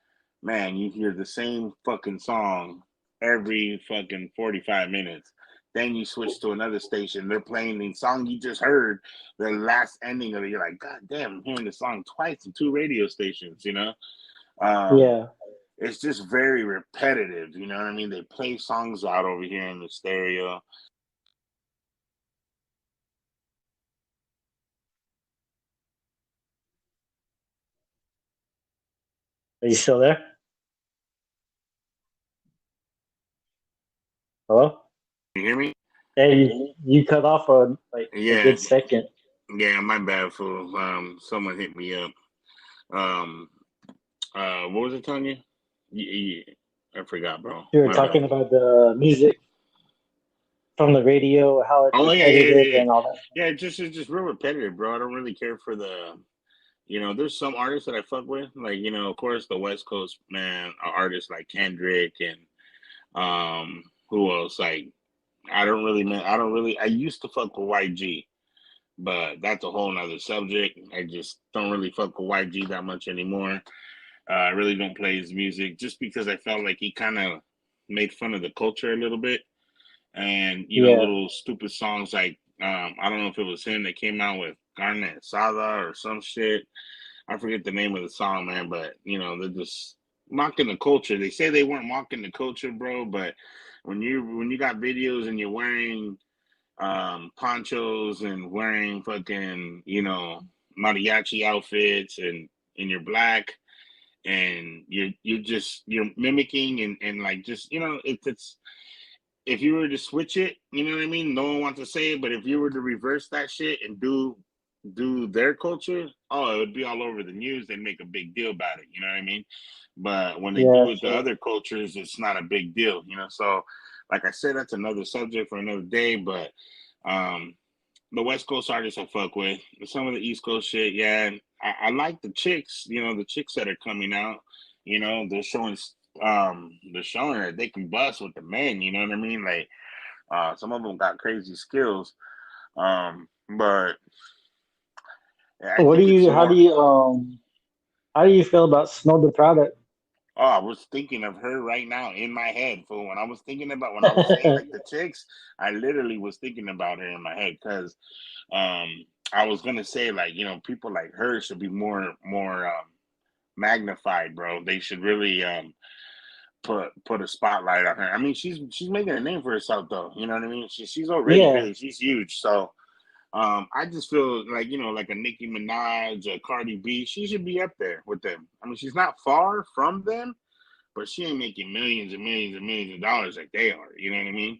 S3: man, you hear the same fucking song every fucking 45 minutes. Then you switch to another station, they're playing the song you just heard, the last ending of it. You're like, God damn, I'm hearing the song twice in two radio stations. Um,
S4: Yeah.
S3: it's just very repetitive, you know what I mean? They play songs out over here in the stereo.
S4: Are you still there? Hello?
S3: You hear me?
S4: Hey, you cut off for like a
S3: Yeah,
S4: good second.
S3: yeah, my bad, fool. Someone hit me up. Um, what was I telling you? Yeah, I forgot, bro.
S4: You were
S3: My bad.
S4: talking about the music from the radio, how it's
S3: Oh yeah, yeah, yeah,
S4: repetitive
S3: yeah.
S4: and all that.
S3: Yeah, it's just real repetitive, bro. I don't really care for there's some artists that I fuck with, like of course the West Coast man artists like Kendrick and who else? Like I used to fuck with YG, but that's a whole nother subject. I just don't really fuck with YG that much anymore. I really don't play his music just because I felt like he kind of made fun of the culture a little bit, and
S4: Yeah.
S3: little stupid songs like I don't know if it was him that came out with Garnet Sada or some shit. I forget the name of the song, man, but they're just mocking the culture. They say they weren't mocking the culture, bro, but when you got videos and you're wearing ponchos and wearing fucking mariachi outfits and you're black and you're mimicking and like just it's if you were to switch it, you know what I mean? No one wants to say it, but if you were to reverse that shit and do their culture, oh, it would be all over the news. They'd make a big deal about it. You know what I mean? But when they
S4: Yeah,
S3: do it to
S4: sure.
S3: other cultures, it's not a big deal. So, like I said, that's another subject for another day. But um, the West Coast artists I fuck with, some of the East Coast shit, yeah. I like the chicks. The chicks that are coming out. They're showing that they can bust with the men. You know what I mean? Like some of them got crazy skills. But I
S4: What do
S3: think it's
S4: you
S3: more.
S4: how do you feel about Snow the Product?
S3: Oh, I was thinking of her right now in my head. For when I was saying like the chicks, I literally was thinking about her in my head because I was gonna say like people like her should be more magnified, bro. They should really put a spotlight on her. I mean, she's making a name for herself though. You know what I mean? She's already
S4: Yeah.
S3: big. She's huge. So I just feel like like a Nicki Minaj, a Cardi B. She should be up there with them. I mean, she's not far from them, but she ain't making millions and millions and millions of dollars like they are. You know what I mean?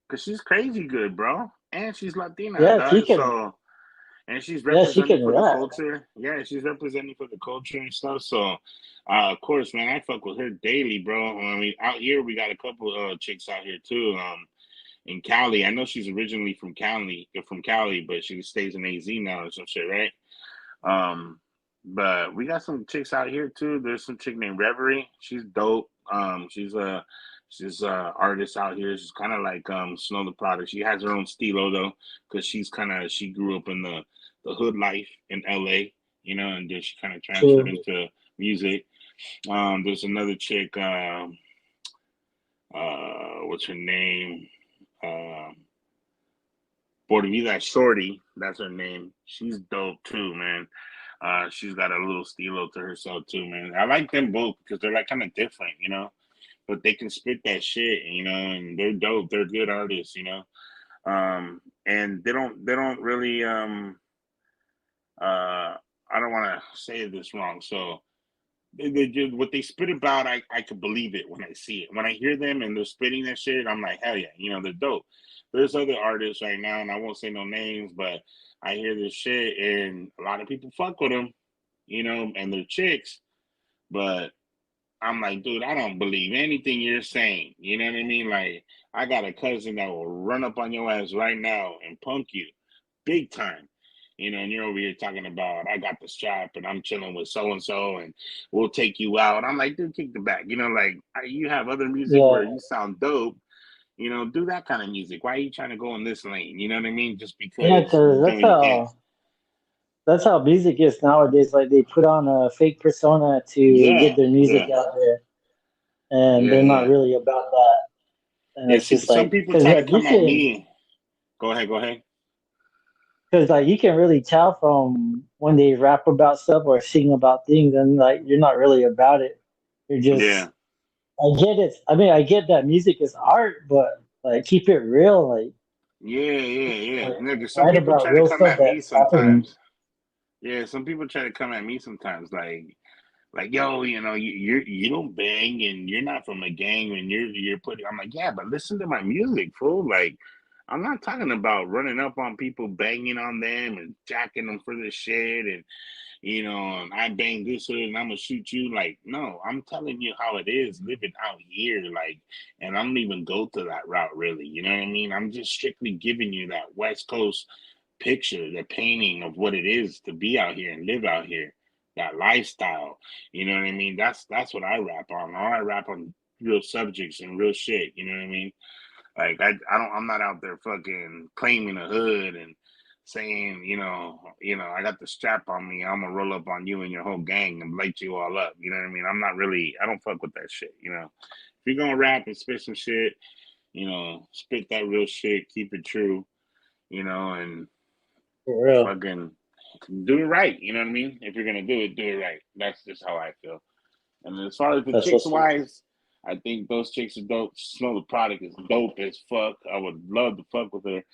S3: Cause she's crazy good, bro, and she's Latina,
S4: Yeah, she
S3: dog.
S4: can
S3: So and she's
S4: yeah, she
S3: representing
S4: can
S3: for the
S4: rap.
S3: culture. Yeah, she's representing for the culture and stuff. So, of course, man, I fuck with her daily, bro. I mean, out here we got a couple chicks out here too. In Cali, I know she's originally from Cali, but she stays in AZ now or some shit, right? Um, but we got some chicks out here too. There's some chick named Reverie. She's dope. She's a artist out here. She's kind of like Snow the Product. She has her own stilo though, because she grew up in the hood life in LA, and then she kind of transferred
S4: True.
S3: into music. There's another chick. What's her name? Uh, Por Vida Shorty, that's her name. She's dope too, man. She's got a little stilo to herself too, man. I like them both because they're like kind of different, you know. But they can spit that shit, you know, and they're dope. They're good artists, you know. And they don't really I don't want to say this wrong, so they do what they spit about. I could believe it when I see it. When I hear them and they're spitting that shit, I'm like, hell yeah, you know, they're dope. There's other artists right now, and I won't say no names, but I hear this shit, and a lot of people fuck with them, you know, and they're chicks. But I'm like, dude, I don't believe anything you're saying. You know what I mean? Like, I got a cousin that will run up on your ass right now and punk you big time. You know, and you're over here talking about I got the strap and I'm chilling with so and so and we'll take you out. I'm like, dude, kick the back. You know, like you have other music
S4: Yeah,
S3: where you sound dope. You know, do that kind of music. Why are you trying to go in this lane? You know what I mean? Just
S4: yeah,
S3: because
S4: because
S3: you're doing your thing.
S4: that's how music is nowadays. Like they put on a fake persona to
S3: Yeah,
S4: get their music
S3: yeah,
S4: out there, and
S3: yeah,
S4: they're not
S3: yeah.
S4: really about that. And
S3: Yeah,
S4: it's
S3: see,
S4: just
S3: some
S4: like
S3: people
S4: because
S3: try to
S4: like you
S3: come at
S4: can
S3: me. Go ahead, go ahead.
S4: because like you can really tell from when they rap about stuff or sing about things, and like you're not really about it. You're
S3: Yeah.
S4: just I get it. I mean, I get that music is art, but like keep it real.
S3: Yeah, yeah, yeah.
S4: Like
S3: Nigga, some
S4: write
S3: people
S4: about
S3: try to
S4: real
S3: come
S4: stuff
S3: at me
S4: that's happening.
S3: sometimes. Yeah, some people try to come at me sometimes, like, yo, you know, you don't bang and you're not from a gang and you're putting. I'm like, yeah, but listen to my music, fool. Like, I'm not talking about running up on people, banging on them and jacking them for this shit and you know, and I bang this hood and I'm gonna shoot you. Like, no, I'm telling you how it is living out here. Like, and I don't even go to that route really. You know what I mean? I'm just strictly giving you that West Coast picture, the painting of what it is to be out here and live out here. That lifestyle. You know what I mean? That's what I rap on. I rap on real subjects and real shit. You know what I mean? Like I'm not out there fucking claiming a hood and saying, I got the strap on me. I'm gonna roll up on you and your whole gang and light you all up. You know what I mean? I'm not really. I don't fuck with that shit. You know, if you're gonna rap and spit some shit, spit that real shit. Keep it true. And
S4: For real.
S3: fucking do it right. You know what I mean? If you're gonna do it right. That's just how I feel. And as far as the
S4: That's
S3: chicks
S4: what's up.
S3: wise, I think those chicks are dope. Snow the product is dope as fuck. I would love to fuck with her.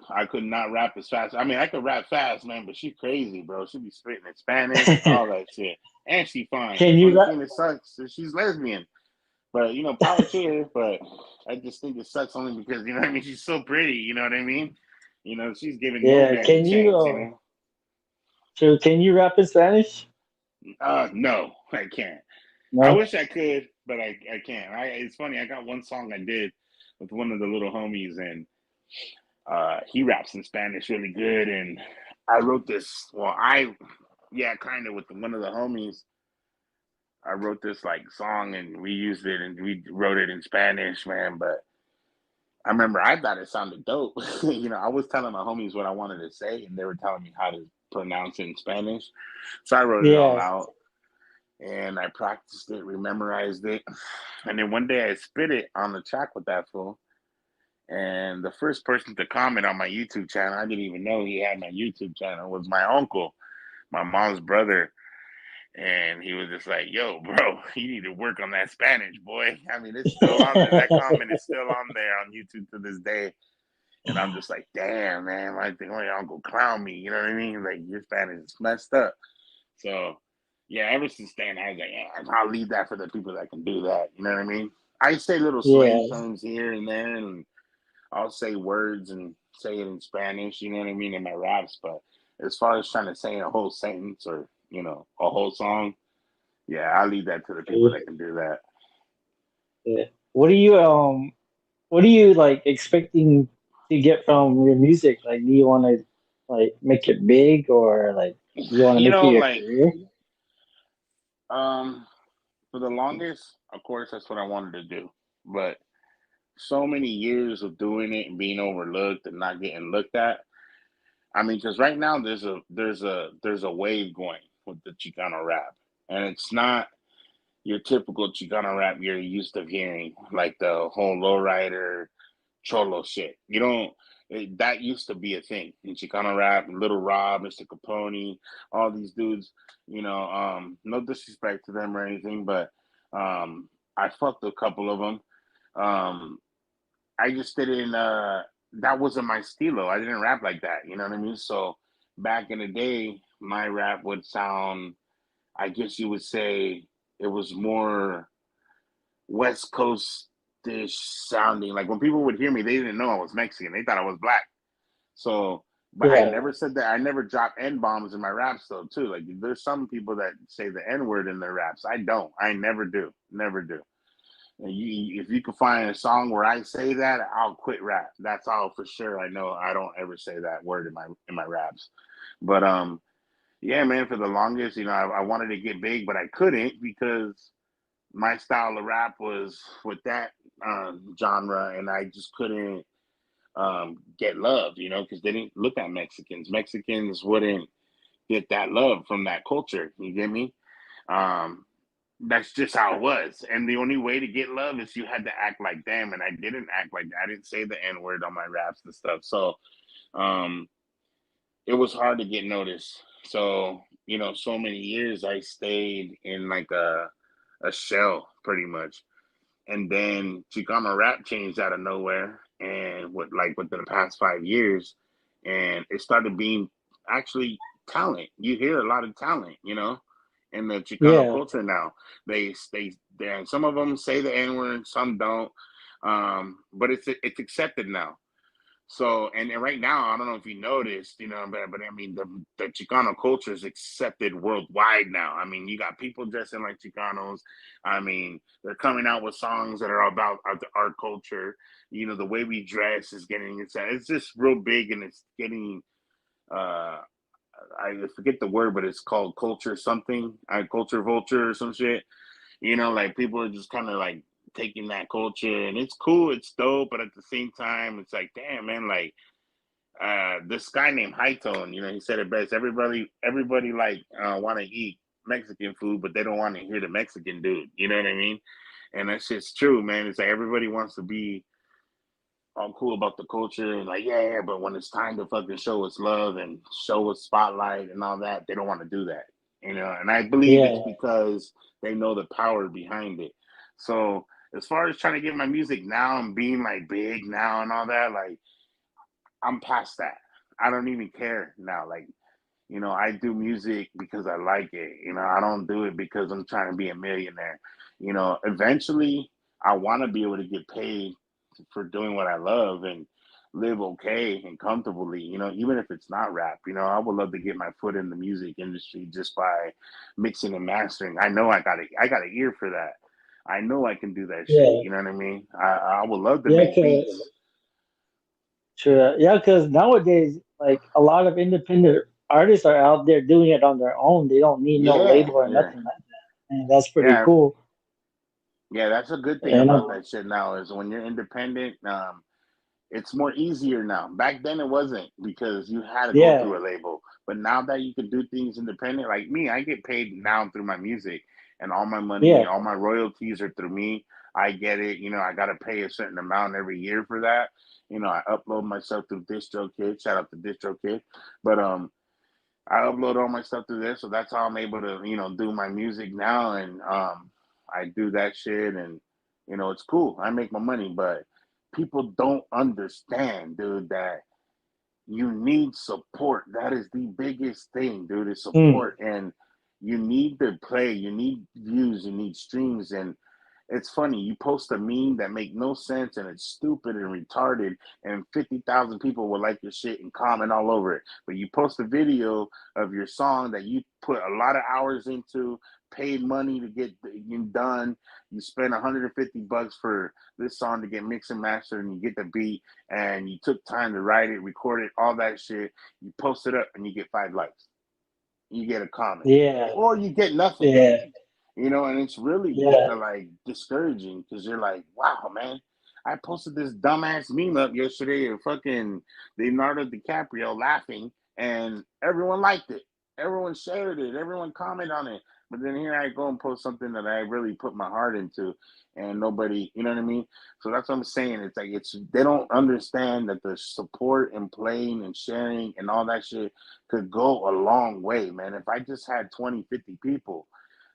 S3: I could not rap as fast. I mean, I could rap fast, man, but she crazy, bro. She be spitting in Spanish, all that shit. And she fine.
S4: Can you
S3: Only
S4: rap?
S3: thing that sucks is she's lesbian. But power to her. But I just think it sucks only because you know what I mean. She's so pretty. You know what I mean. She's giving no
S4: Yeah.
S3: man a
S4: Can you?
S3: chance.
S4: So can you rap in Spanish?
S3: No, I can't. I
S4: No.
S3: wish I could, but I can't. It's funny. I got one song I did with one of the little homies, and he raps in Spanish really good. And I wrote this. Well, yeah, kind of with one of the homies. I wrote this like song, and we used it, and we wrote it in Spanish, man. But I remember I thought it sounded dope. I was telling my homies what I wanted to say, and they were telling me how to pronounce it in Spanish. So I wrote it all
S4: Yeah.
S3: out and I practiced it, memorized it, and then one day I spit it on the track with that fool. And the first person to comment on my YouTube channel, I didn't even know he had my YouTube channel, was my uncle, my mom's brother. And he was just like, yo, bro, you need to work on that Spanish, boy. I mean, it's still on there. That comment is still on there on YouTube to this day. And I'm just like, damn, man, I think my uncle clown me. You know what I mean? Like, your Spanish is messed up. So yeah, ever since then, I was like, yeah, I'll leave that for the people that can do that. You know what I mean? I say little slang
S4: Yeah.
S3: terms here and there, and I'll say words and say it in Spanish. You know what I mean in my raps. But as far as trying to say a whole sentence or a whole song, yeah, I'll leave that to the people that can do that.
S4: Yeah. What are you what are you like expecting to get from your music? Like do you wanna like make it big or like you wanna make it your
S3: Like
S4: career?
S3: um, for the longest, of course, that's what I wanted to do. But so many years of doing it and being overlooked and not getting looked at. I mean, because right now there's a wave going with the Chicano rap, and it's not your typical Chicano rap you're used to hearing, like the whole lowrider, cholo shit. You don't. That used to be a thing in Chicano rap. Little Rob, Mr. Capone, all these dudes. No disrespect to them or anything, but I fucked a couple of them. Um, I just didn't. That wasn't my stilo. I didn't rap like that. You know what I mean? So back in the day, my rap would sound. I guess you would say it was more West Coast dish sounding. Like when people would hear me, they didn't know I was Mexican. They thought I was black. So, but I
S4: Yeah,
S3: never said that. I never drop N bombs in my raps though. Too like there's some people that say the N word in their raps. I don't. I never do. Never do. And if you can find a song where I say that, I'll quit rap. That's all for sure. I know I don't ever say that word in my raps. But yeah, man. For the longest, I wanted to get big, but I couldn't because my style of rap was with that genre, and I just couldn't get love, because they didn't look at Mexicans. Mexicans wouldn't get that love from that culture. You get me? Um, that's just how it was. And the only way to get love is you had to act like them, and I didn't act like that. I didn't say the N word on my raps and stuff. So um, it was hard to get noticed. So so many years I stayed in like a shell, pretty much. And then Chicano rap changed out of nowhere, and within the past 5 years, and it started being actually talent. You hear a lot of talent, in the Chicano
S4: yeah,
S3: culture now. And some of them say the N word, some don't, but it's accepted now. So, and right now, I don't know if you noticed, but I mean, the Chicano culture is accepted worldwide now. I mean, you got people dressing like Chicanos. I mean, they're coming out with songs that are about our culture. The way we dress is getting it's just real big, and it's getting. Uh, I forget the word, but it's called culture something. Culture vulture or some shit. Like people are just kind of like taking that culture, and it's cool, it's dope, but at the same time, it's like, damn, man, like this guy named Hightone, he said it best. Everybody like want to eat Mexican food, but they don't want to hear the Mexican dude. You know what I mean? And that's just true, man. It's like everybody wants to be all cool about the culture and like, yeah, yeah, but when it's time to fucking show us love and show us spotlight and all that, they don't want to do that. And I believe it's
S4: yeah,
S3: because they know the power behind it. So as far as trying to get my music now and being like big now and all that, like I'm past that. I don't even care now. Like, I do music because I like it. I don't do it because I'm trying to be a millionaire. Eventually I want to be able to get paid for doing what I love and live okay and comfortably, even if it's not rap. I would love to get my foot in the music industry just by mixing and mastering. I know I got an ear for that. I know I can do that shit.
S4: yeah,
S3: You know what I mean? I would love to
S4: yeah.
S3: make beats.
S4: Sure, yeah, because nowadays, like a lot of independent artists are out there doing it on their own. They don't need no
S3: Yeah,
S4: label or
S3: yeah,
S4: nothing like that, and that's pretty
S3: yeah.
S4: cool.
S3: Yeah, that's a good thing
S4: And
S3: about that shit now is when you're independent, it's more easier now. Back then it wasn't because you had to go
S4: yeah,
S3: through a label. But now that you can do things independent, like me, I get paid now through my music and all my money,
S4: yeah,
S3: all my royalties are through me. I get it. I got to pay a certain amount every year for that. I upload myself through DistroKid. Shout out to DistroKid. But I upload all my stuff through there, so that's how I'm able to, do my music now, and I do that shit, and it's cool. I make my money, but people don't understand, dude, that you need support. That is the biggest thing, dude, is
S4: mm,
S3: support, and you need to play, you need views, you need streams, and it's funny. You post a meme that make no sense and it's stupid and retarded, and 50,000 people will like your shit and comment all over it. But you post a video of your song that you put a lot of hours into, paid money to get done. You spend 150 bucks for this song to get mixed and mastered, and you get the beat, and you took time to write it, record it, all that shit. You post it up, and you get 5 likes. You get a comment,
S4: yeah,
S3: or you get nothing.
S4: yeah,
S3: And it's really
S4: yeah,
S3: like discouraging because you're like, wow, man, I posted this dumbass meme up yesterday of fucking Leonardo DiCaprio laughing, and everyone liked it, everyone shared it, everyone commented on it. But then here I go and post something that I really put my heart into, and nobody, you know what I mean? So that's what I'm saying. It's like they don't understand that the support and playing and sharing and all that shit could go a long way, man. If I just had 20, 50 people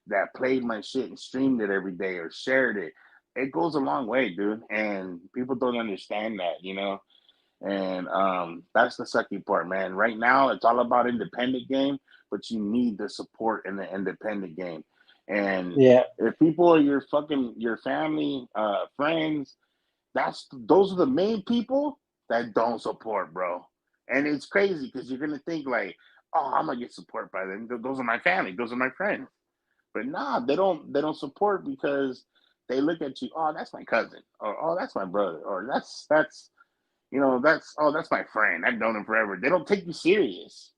S3: that played my shit and streamed it every day or shared it, it goes a long way, dude. And people don't understand that, you know? And that's the sucky part, man. Right now, it's all about independent game, but you need the support in the independent game. And
S4: Yeah.
S3: if people are your family, friends, those are the main people that don't support, bro. And it's crazy because you're gonna think like, oh, I'm gonna get support by them. Those are my family. Those are my friends. But nah, they don't. They don't support because they look at you. Oh, that's my cousin, or oh, that's my brother, or that's that's oh, that's my friend. I've known him forever. They don't take you serious,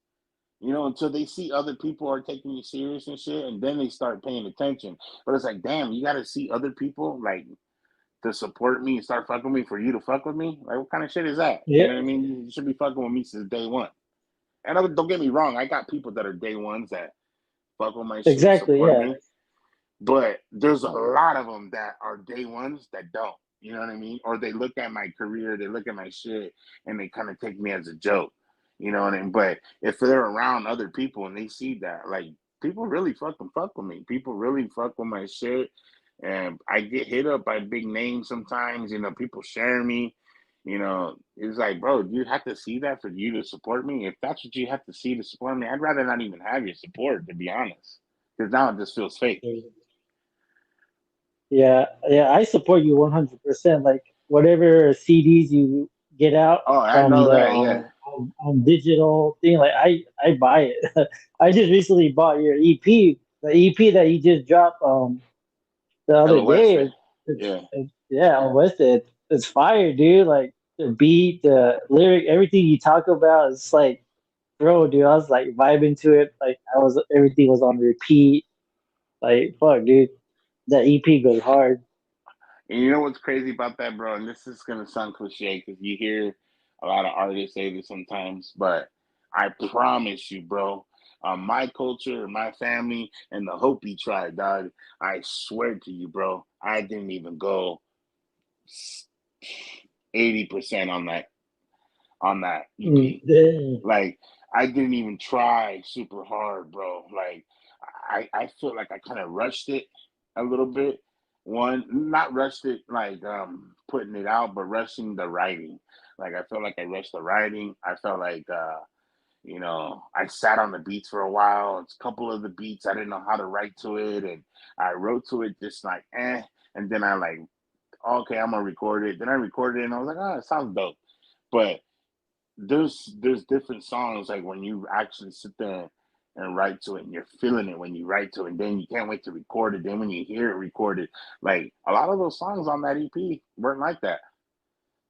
S3: until they see other people are taking you serious and shit, and then they start paying attention. But it's like, damn, you got to see other people like to support me and start fucking with me for you to fuck with me. Like, what kind of shit is that? You
S4: Yeah.
S3: know what I mean? You should be fucking with me since day one. And don't get me wrong, I got people that are day ones that fuck with my shit,
S4: Exactly.
S3: support
S4: Yeah.
S3: me. But there's a lot of them that are day ones that don't. You know what I mean? Or they look at my career, they look at my shit, and they kind of take me as a joke. You know what I mean? But if they're around other people and they see that, like, people really fucking fuck with me. People really fuck with my shit. And I get hit up by big names sometimes. People share me. It's like, bro, you have to see that for you to support me. If that's what you have to see to support me, I'd rather not even have your support, to be honest. Because now it just feels fake.
S4: Yeah. Yeah. I support you 100%. Like whatever CDs you get out
S3: Oh, I
S4: from
S3: know
S4: the
S3: that. Yeah,
S4: on digital thing, like I buy it. I just recently bought your EP, the EP that you just dropped the other day.
S3: LOS. Yeah.
S4: Yeah, on West it's fire, dude. Like the beat, the lyric, everything you talk about, it's like, bro, dude, I was like vibing to it. Like everything was on repeat. Like, fuck, dude, that EP goes hard.
S3: And you know what's crazy about that, bro? And this is gonna sound cliche because you hear a lot of artists say this sometimes, but I promise you, bro, my culture, my family, and the Hopi tribe, dog. I swear to you, bro, I didn't even go 80% on that EP.
S4: Yeah.
S3: Like, I didn't even try super hard, bro. Like, I feel like I kind of rushed it a little bit. One, not rushed it like putting it out, but rushing the writing. Like, I felt like I rushed the writing. I felt like I sat on the beats for a while. It's a couple of the beats I didn't know how to write to it, and I wrote to it just like and then I like, okay, I'm gonna record it. Then I recorded it, and I was like, oh, it sounds dope. But there's different songs like when you actually sit there and write to it and you're feeling it when you write to it, and then you can't wait to record it. Then when you hear it recorded, like a lot of those songs on that EP weren't like that.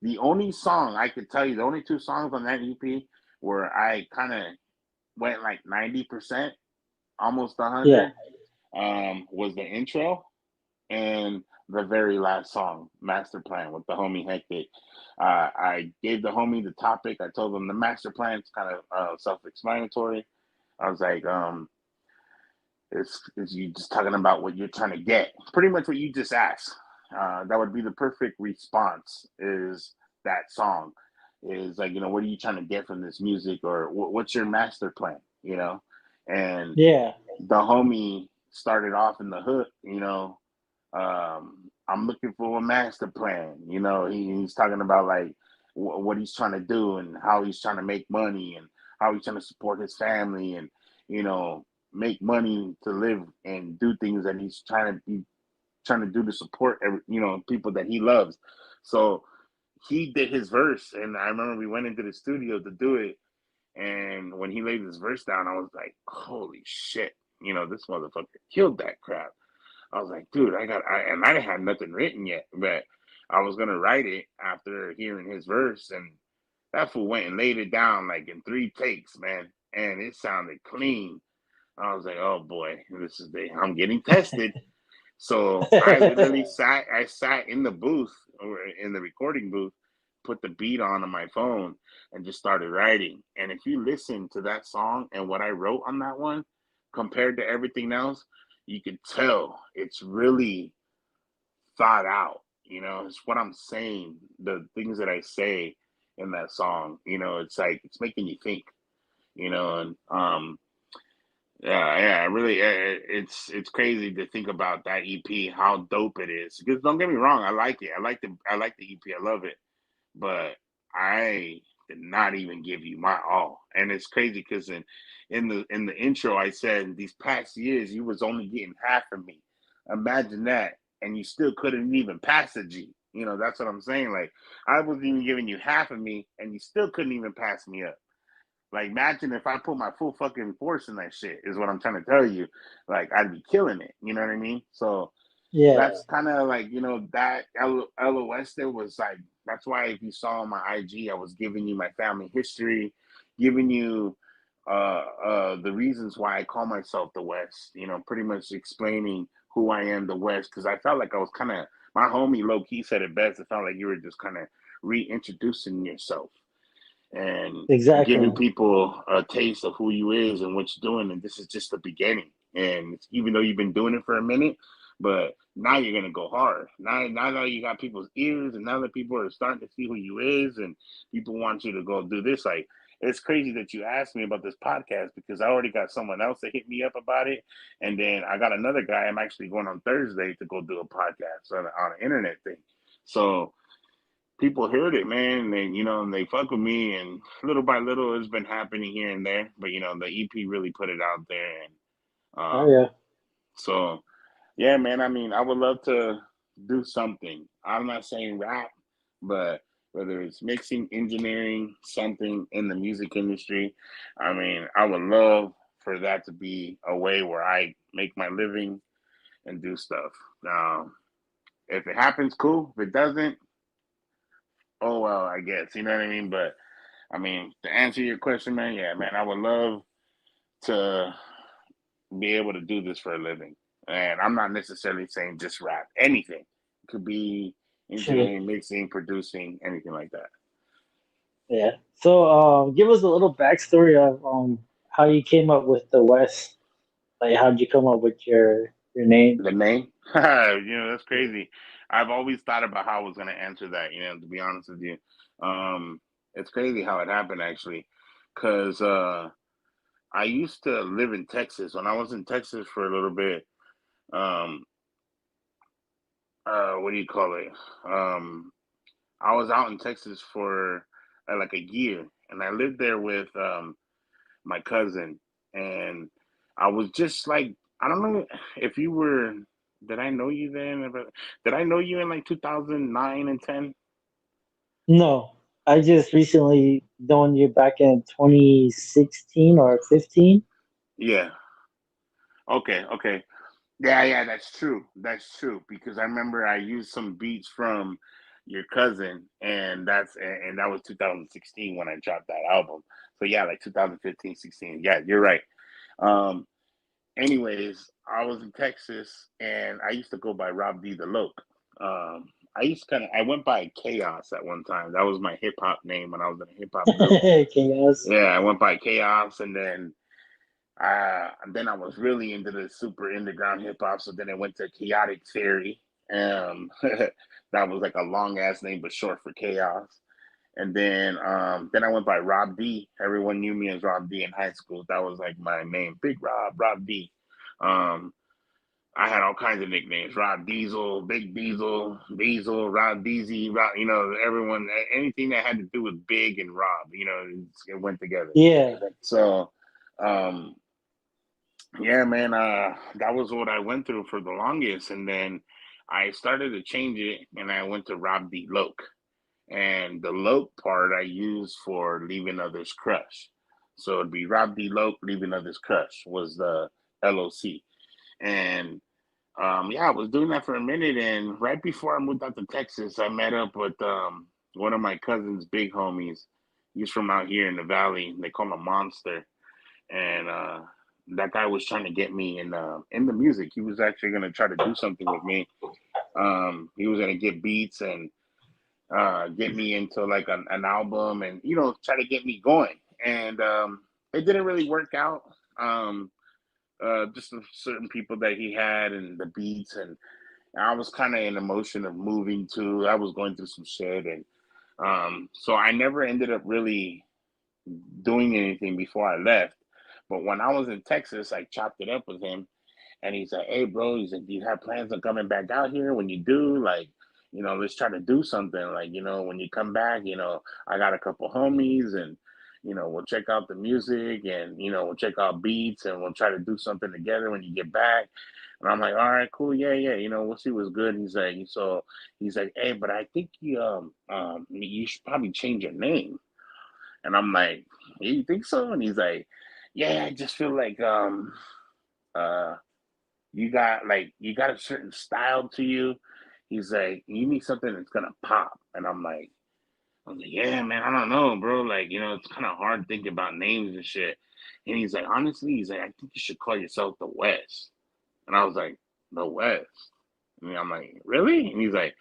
S3: The only song I could tell you, the only two songs on that EP where I kind of went like 90%, almost
S4: Yeah.
S3: 100, was the intro and the very last song, Master Plan, with the homie Hectic. I gave the homie the topic. I told him the master plan is kind of self-explanatory. I was like, it's you just talking about what you're trying to get. Pretty much what you just asked. That would be the perfect response. Is that song? Is like, what are you trying to get from this music, or what's your master plan? And
S4: Yeah.
S3: the homie started off in the hook. I'm looking for a master plan. He's talking about like what he's trying to do and how he's trying to make money and how he's trying to support his family and you know make money to live and do things that he's trying to do to support people that he loves. So he did his verse, and I remember we went into the studio to do it. And when he laid his verse down, I was like, "Holy shit! This motherfucker killed that crap." I was like, dude, and I had nothing written yet, but I was gonna write it after hearing his verse, and that fool went and laid it down like in 3 takes, man, and it sounded clean. I was like, oh boy, I'm getting tested. So I literally sat in the booth or in the recording booth, put the beat on my phone, and just started writing. And if you listen to that song and what I wrote on that one, compared to everything else, you can tell it's really thought out. It's what I'm saying, the things that I say in that song. It's like it's making you think. And yeah, yeah, really, it's crazy to think about that EP, how dope it is. Because don't get me wrong, I like it. I like the EP. I love it, but I did not even give you my all. And it's crazy because in the intro I said these past years you was only getting half of me. Imagine that, and you still couldn't even pass a G. That's what I'm saying. Like I wasn't even giving you half of me, and you still couldn't even pass me up. Like, imagine if I put my full fucking force in that shit, is what I'm trying to tell you. Like, I'd be killing it. You know what I mean? So
S4: Yeah,
S3: that's kind of like, that LOS there was like, that's why if you saw on my IG, I was giving you my family history, giving you the reasons why I call myself the West, pretty much explaining who I am, the West, because I felt like I was kind of, my homie low key said it best. It felt like you were just kind of reintroducing yourself and giving
S4: exactly.
S3: people a taste of who you is and what you're doing. And this is just the beginning. And even though you've been doing it for a minute, but now you're gonna go hard. Now that you got people's ears, and now that people are starting to see who you is, and people want you to go do this. Like it's crazy that you asked me about this podcast because I already got someone else that hit me up about it, and then I got another guy. I'm actually going on Thursday to go do a podcast on an internet thing. So people heard it, man, and and they fuck with me, and little by little, it's been happening here and there. But the EP really put it out there, and
S4: Oh yeah.
S3: so yeah, man. I mean, I would love to do something. I'm not saying rap, but whether it's mixing, engineering, something in the music industry, I mean, I would love for that to be a way where I make my living and do stuff. If it happens, cool. If it doesn't, oh well, I guess. You know what I mean? But I mean, to answer your question, man, yeah, man, I would love to be able to do this for a living. And I'm not necessarily saying just rap, anything. It could be
S4: Sure.
S3: engineering, mixing, producing, anything like that.
S4: Yeah. So, give us a little backstory of how you came up with the West. Like, how'd you come up with your name?
S3: The name, that's crazy. I've always thought about how I was going to answer that, to be honest with you. It's crazy how it happened, actually, because I used to live in Texas. When I was in Texas for a little bit, um, what do you call it? Um, I was out in Texas for like a year, and I lived there with my cousin, and I was just like, I don't know if you were. Did I know you then? Did I know you in like 2009 and 10?
S4: No, I just recently known you back in 2016 or 15.
S3: Yeah. Okay. Okay. Yeah. Yeah. That's true. That's true because I remember I used some beats from your cousin, and that was 2016 when I dropped that album. So yeah, like 2015, 16. Yeah, you're right. Um, anyways, I was in Texas and I used to go by Rob D the Loke. I used to I went by Chaos at one time. That was my hip hop name when I was in a hip hop group.
S4: Chaos.
S3: Yeah, I went by Chaos, and then I was really into the super underground hip hop. So then I went to Chaotic Theory. That was like a long ass name, but short for Chaos. And then I went by Rob D. Everyone knew me as Rob D in high school. That was like my name, Big Rob, Rob D. Um, I had all kinds of nicknames: Rob Diesel, Big Diesel, Diesel, Rob Deezy, Rob. Everyone, anything that had to do with Big and Rob. It went together.
S4: Yeah.
S3: So, um, yeah, man, that was what I went through for the longest, and then I started to change it, and I went to Rob D Loke. And the Loke part I use for leaving others crush. So it'd be Rob D Loke, leaving others crush was the LOC. And yeah, I was doing that for a minute. And right before I moved out to Texas, I met up with one of my cousin's big homies. He's from out here in the valley. They call him Monster. And that guy was trying to get me in the music. He was actually going to try to do something with me. He was going to get beats and get me into like an album, and try to get me going. And it didn't really work out. Um, just the certain people that he had and the beats, and I was kind of in the motion of moving too. I was going through some shit, and so I never ended up really doing anything before I left. But when I was in Texas, I chopped it up with him, and he's like, "Hey, bro," he's like, "Do you have plans on coming back out here? When you do, like, let's try to do something. Like, when you come back, I got a couple homies, and we'll check out the music, and we'll check out beats, and we'll try to do something together when you get back." And I'm like, "All right, cool, yeah, yeah, we'll see what's good." And he's like, "Hey, but I think you should probably change your name." And I'm like, "You think so?" And he's like, "Yeah, I just feel like uh you got a certain style to you." He's like, "You need something that's gonna pop." And I was like, "Yeah, man, I don't know, bro. Like, it's kind of hard thinking about names and shit." And he's like, "Honestly," he's like, "I think you should call yourself the West." And I was like, "The West?" And I'm like, "Really?" And he's like,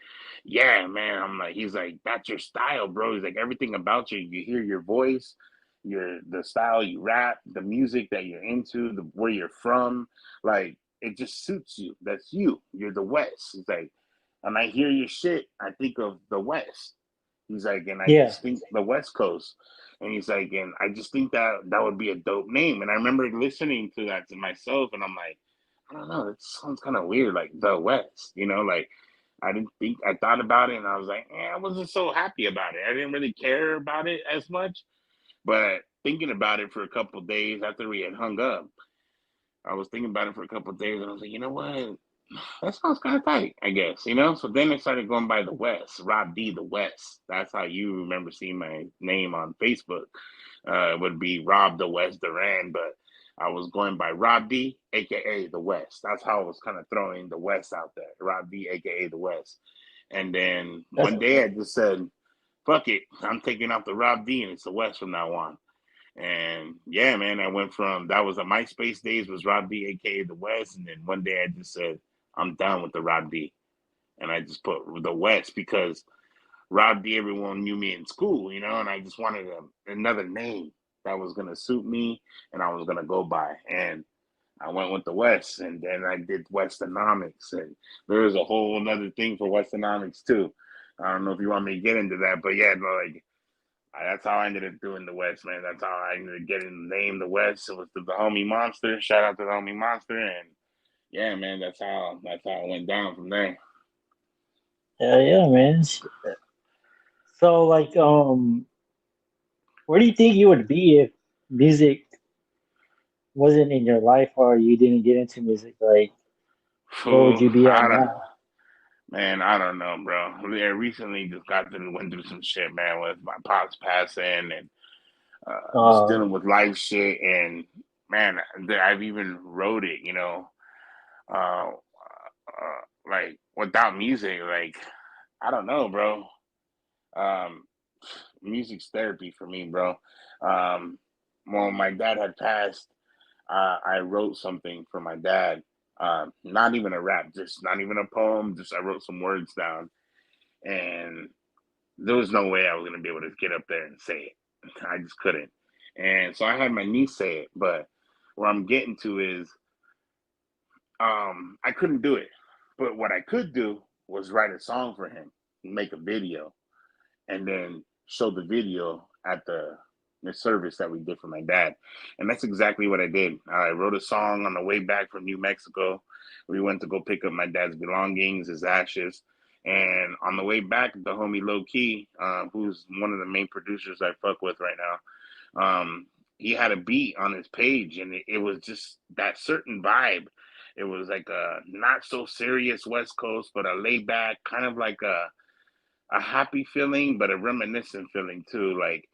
S3: "Yeah, man." He's like, "That's your style, bro." He's like, "Everything about you, you hear your voice, the style you rap, the music that you're into, where you're from, like it just suits you. That's you. You're the West." He's like, "And I hear your shit, I think of the West." He's like, "And I
S4: Yeah,
S3: just think the West Coast." And he's like, "And I just think that would be a dope name." And I remember listening to that to myself, and I'm like, I don't know, it sounds kind of weird, like the West, like I thought about it, and I was like, I wasn't so happy about it. I didn't really care about it as much, but thinking about it for a couple of days after we had hung up, I was thinking about it for a couple of days, and I was like, you know what? That sounds kind of tight, I guess. So then I started going by the West, Rob D, the West. That's how you remember seeing my name on Facebook. It would be Rob the West Duran, but I was going by Rob D, aka the West. That's how I was kind of throwing the West out there. Rob D, aka the West. And then
S4: that's
S3: one day I just said, "Fuck it, I'm taking off the Rob D, and it's the West from now on." And yeah, man, I went from that was a MySpace days was Rob D, aka the West, and then one day I just said, "I'm done with the Rob D," and I just put the West because Rob D, everyone knew me in school, and I just wanted another name that was gonna suit me and I was gonna go by, and I went with the West, and then I did Westonomics, and there was a whole another thing for Westonomics too. I don't know if you want me to get into that, but yeah, no, like that's how I ended up doing the West, man. That's how I ended up getting the name the West. It was the homie Monster. Shout out to the homie Monster, and yeah, man, that's how it went down from there.
S4: yeah, yeah, man. So like, where do you think you would be if music wasn't in your life or you didn't get into music? Like, where would
S3: Fool,
S4: you be at now?
S3: man, I don't know, bro. Yeah, recently just went through some shit, man, with my pops passing and just
S4: Uh,
S3: dealing with life shit. And man, I've even wrote it, uh, like without music, like I don't know, bro. Um, Music's therapy for me, bro. Um, when my dad had passed, I wrote something for my dad. Not even a rap, just not even a poem. Just I wrote some words down, and there was no way I was gonna be able to get up there and say it. I just couldn't. And so I had my niece say it, but where I'm getting to is I couldn't do it. But what I could do was write a song for him, make a video, and then show the video at the service that we did for my dad. And that's exactly what I did. I wrote a song on the way back from New Mexico. We went to go pick up my dad's belongings, his ashes. And on the way back, the homie Low Key, who's one of the main producers I fuck with right now, he had a beat on his page, and it was just that certain vibe. It was like a not so serious West Coast, but a laid back, kind of like a happy feeling, but a reminiscent feeling too. Like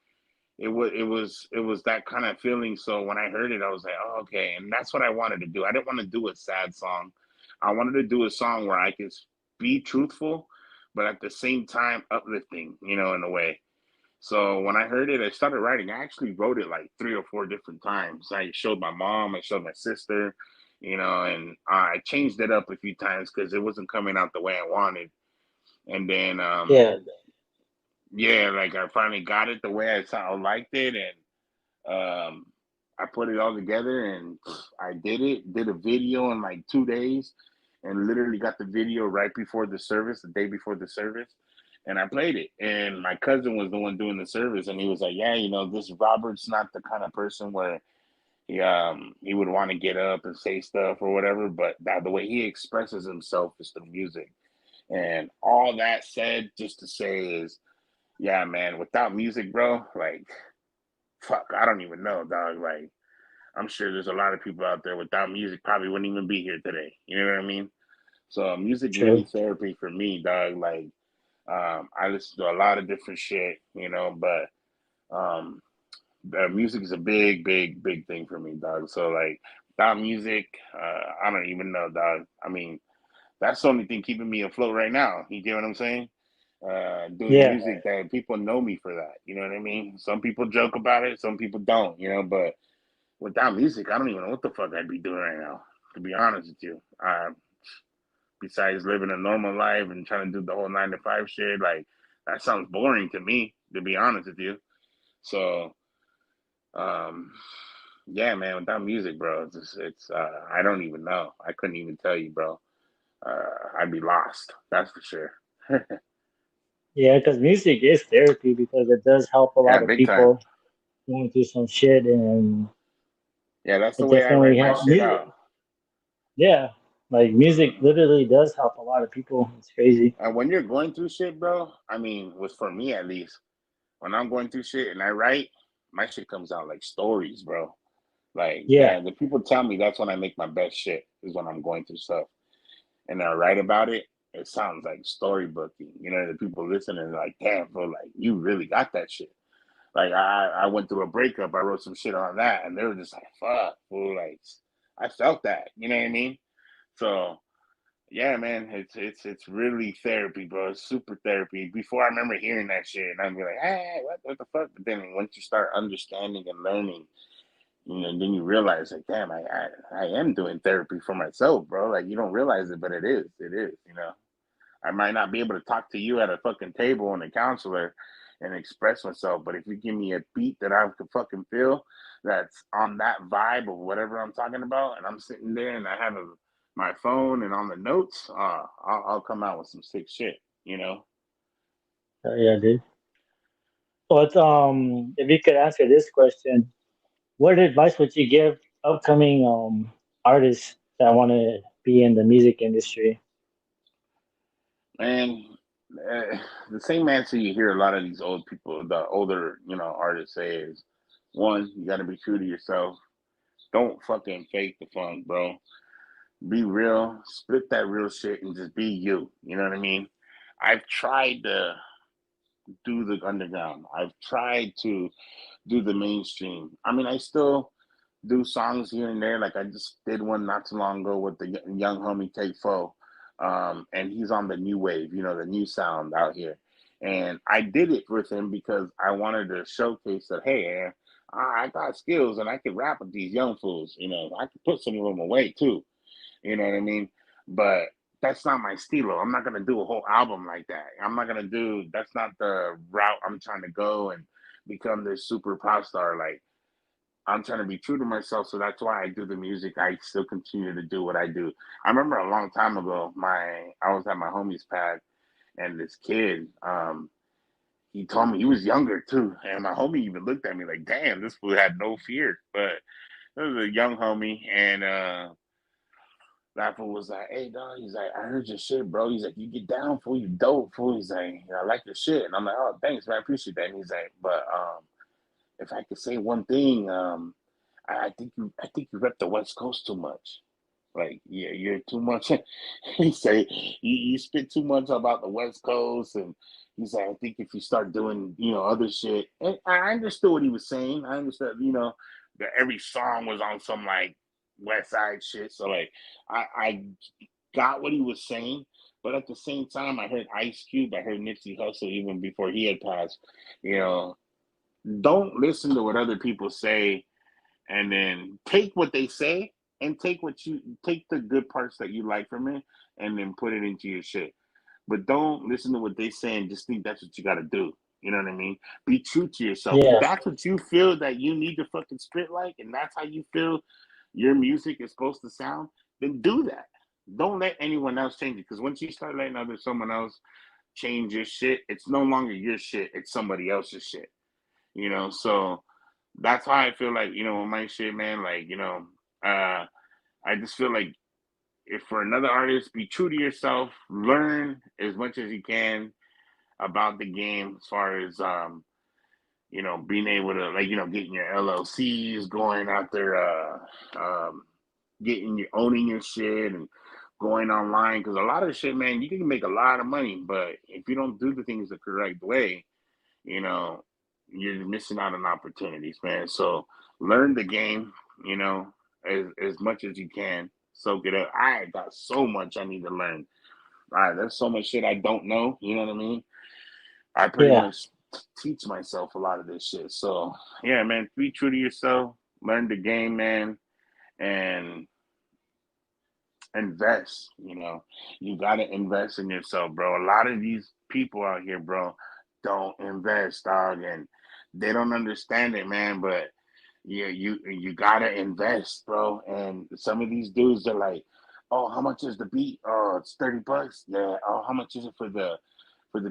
S3: it was that kind of feeling. So when I heard it, I was like, oh, okay. And that's what I wanted to do. I didn't want to do a sad song. I wanted to do a song where I could be truthful, but at the same time uplifting, in a way. So when I heard it, I started writing. I actually wrote it like 3 or 4 different times. I showed my mom, I showed my sister, and I changed it up a few times because it wasn't coming out the way I wanted. And then
S4: yeah,
S3: yeah, like I finally got it the way I liked it, and I put it all together and I did it. Did a video in like 2 days, and literally got the video right before the service, the day before the service, and I played it. And my cousin was the one doing the service, and he was like, "Yeah, this Robert's not the kind of person where he would want to get up and say stuff or whatever, but the way he expresses himself is through music." And all that said, just to say is, yeah, man, without music, bro, like, fuck, I don't even know, dog. Like, I'm sure there's a lot of people out there without music probably wouldn't even be here today. You know what I mean? So music really
S4: True.
S3: therapy for me, dog. Like, I listen to a lot of different shit, but um, the music is a big, big, big thing for me, dog. So like, without music, I don't even know, dog. I mean, that's the only thing keeping me afloat right now. You get what I'm saying? Doing
S4: Yeah.
S3: music that people know me for that. You know what I mean? Some people joke about it, some people don't. But without music, I don't even know what the fuck I'd be doing right now. To be honest with you, besides living a normal life and trying to do the whole 9 to 5 shit, like that sounds boring to me. To be honest with you, so um, yeah, man, without music, bro, it's I don't even know. I couldn't even tell you, bro. I'd be lost. That's for sure.
S4: Yeah, because music is therapy because it does help a
S3: Yeah,
S4: lot of
S3: big time.
S4: people going through some shit, and
S3: Yeah, that's the
S4: it
S3: way I write
S4: definitely
S3: my
S4: helps
S3: shit
S4: music.
S3: out.
S4: Yeah, like music
S3: Mm.
S4: literally does help a lot of people. It's crazy.
S3: And when you're going through shit, bro, I mean, was for me at least. When I'm going through shit and I write, my shit comes out like stories, bro. Like,
S4: Yeah,
S3: yeah, the people tell me that's when I make my best shit is when I'm going through stuff, and I write about it. It sounds like storybooking. The people listening are like, damn, bro, like you really got that shit. Like I went through a breakup. I wrote some shit on that, and they were just like, fuck, fool, like I felt that. You know what I mean? So yeah, man, it's really therapy, bro. It's super therapy. Before I remember hearing that shit, and I'd be like, hey, what the fuck? But then once you start understanding and learning, then you realize, like, damn, I am doing therapy for myself, bro. Like, you don't realize it, but it is. I might not be able to talk to you at a fucking table and a counselor and express myself, but if you give me a beat that I can fucking feel that's on that vibe of whatever I'm talking about, and I'm sitting there and I have my phone and on the notes, I'll come out with some sick shit.
S4: yeah, dude. But if you could answer this question, what advice would you give upcoming artists that want to be in the music industry?
S3: And the same answer you hear a lot of these old people, the older, artists say is, one, you got to be true to yourself. Don't fucking fake the funk, bro. Be real, spit that real shit, and just be you. You know what I mean? I've tried to do the underground. I've tried to do the mainstream. I mean, I still do songs here and there. Like I just did one not too long ago with the young homie Take Foe, and he's on the new wave, the new sound out here. And I did it with him because I wanted to showcase that, hey, man, I got skills and I can rap with these young fools. I can put some of them away too. You know what I mean? But that's not my stilo. I'm not gonna do a whole album like that. I'm not gonna do. That's not the route I'm trying to go and become this super pop star. Like I'm trying to be true to myself, so that's why I do the music. I still continue to do what I do. I remember a long time ago, I was at my homie's pad, and this kid, he told me he was younger too, and my homie even looked at me like, "Damn, this fool had no fear." But it was a young homie, and that fool was like, "Hey, dog," he's like, "I heard your shit, bro." He's like, "You get down, fool. You dope, fool." He's like, "I like your shit," and I'm like, "Oh, thanks, man. I appreciate that." And he's like, "But if I could say one thing, I think you rep the West Coast too much. Like, yeah, you're too much." He say you spit too much about the West Coast, and he's like, "I think if you start doing, other shit," and I understood what he was saying. I understood, that every song was on some like West Side shit. So like, I got what he was saying. But at the same time, I heard Ice Cube, I heard Nipsey Hussle even before he had passed. You know, don't listen to what other people say, and then take what they say and take the good parts that you like from it and then put it into your shit. But don't listen to what they say and just think that's what you got to do. You know what I mean? Be true to yourself. If
S4: Yeah.
S3: that's what you feel that you need to fucking spit like, and that's how you feel your music is supposed to sound, then do that. Don't let anyone else change it. Because once you start letting someone else change your shit, it's no longer your shit. It's somebody else's shit. You know, so that's how I feel like, with my shit, man. Like, I just feel like if for another artist, be true to yourself, learn as much as you can about the game as far as being able to like, getting your LLCs, going out there, getting your owning your shit and going online because a lot of the shit, man, you can make a lot of money, but if you don't do the things the correct way, you know, you're missing out on opportunities, man. So learn the game, as much as you can. Soak it up. I got so much I need to learn. There's so much shit I don't know. You know what I mean? I pretty
S4: Yeah.
S3: much teach myself a lot of this shit. So yeah, man, be true to yourself. Learn the game, man, and invest. You gotta invest in yourself, bro. A lot of these people out here, bro, don't invest, dog, and they don't understand it, man. But yeah, you gotta invest, bro. And some of these dudes are like, "Oh, how much is the beat? Oh, it's $30. Yeah. Oh, how much is it for the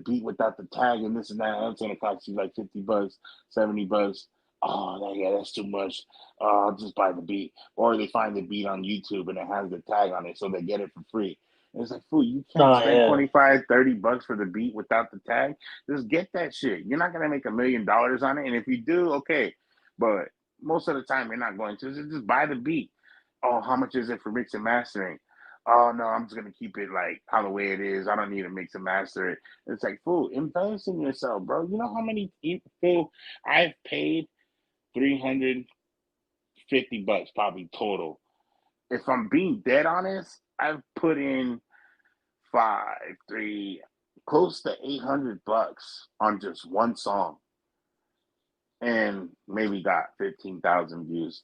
S3: beat without the tag and this and that? That's gonna cost you like $50, $70. Oh, yeah, that's too much. I'll just buy the beat." Or they find the beat on YouTube and it has the tag on it, so they get it for free. And it's like, fool, you can't
S4: Oh
S3: spend
S4: yeah.
S3: 25, $30 for the beat without the tag. Just get that shit. You're not gonna make $1 million on it. And if you do, okay. But most of the time you're not going to. Just buy the beat. Oh, how much is it for mix and mastering? Oh no, I'm just gonna keep it like how the way it is. I don't need to mix and master it. It's like, fool, invest in yourself, bro. You know how many people I've paid $350 probably total. If I'm being dead honest, I've put in five, three, close to $800 on just one song, and maybe got 15,000 views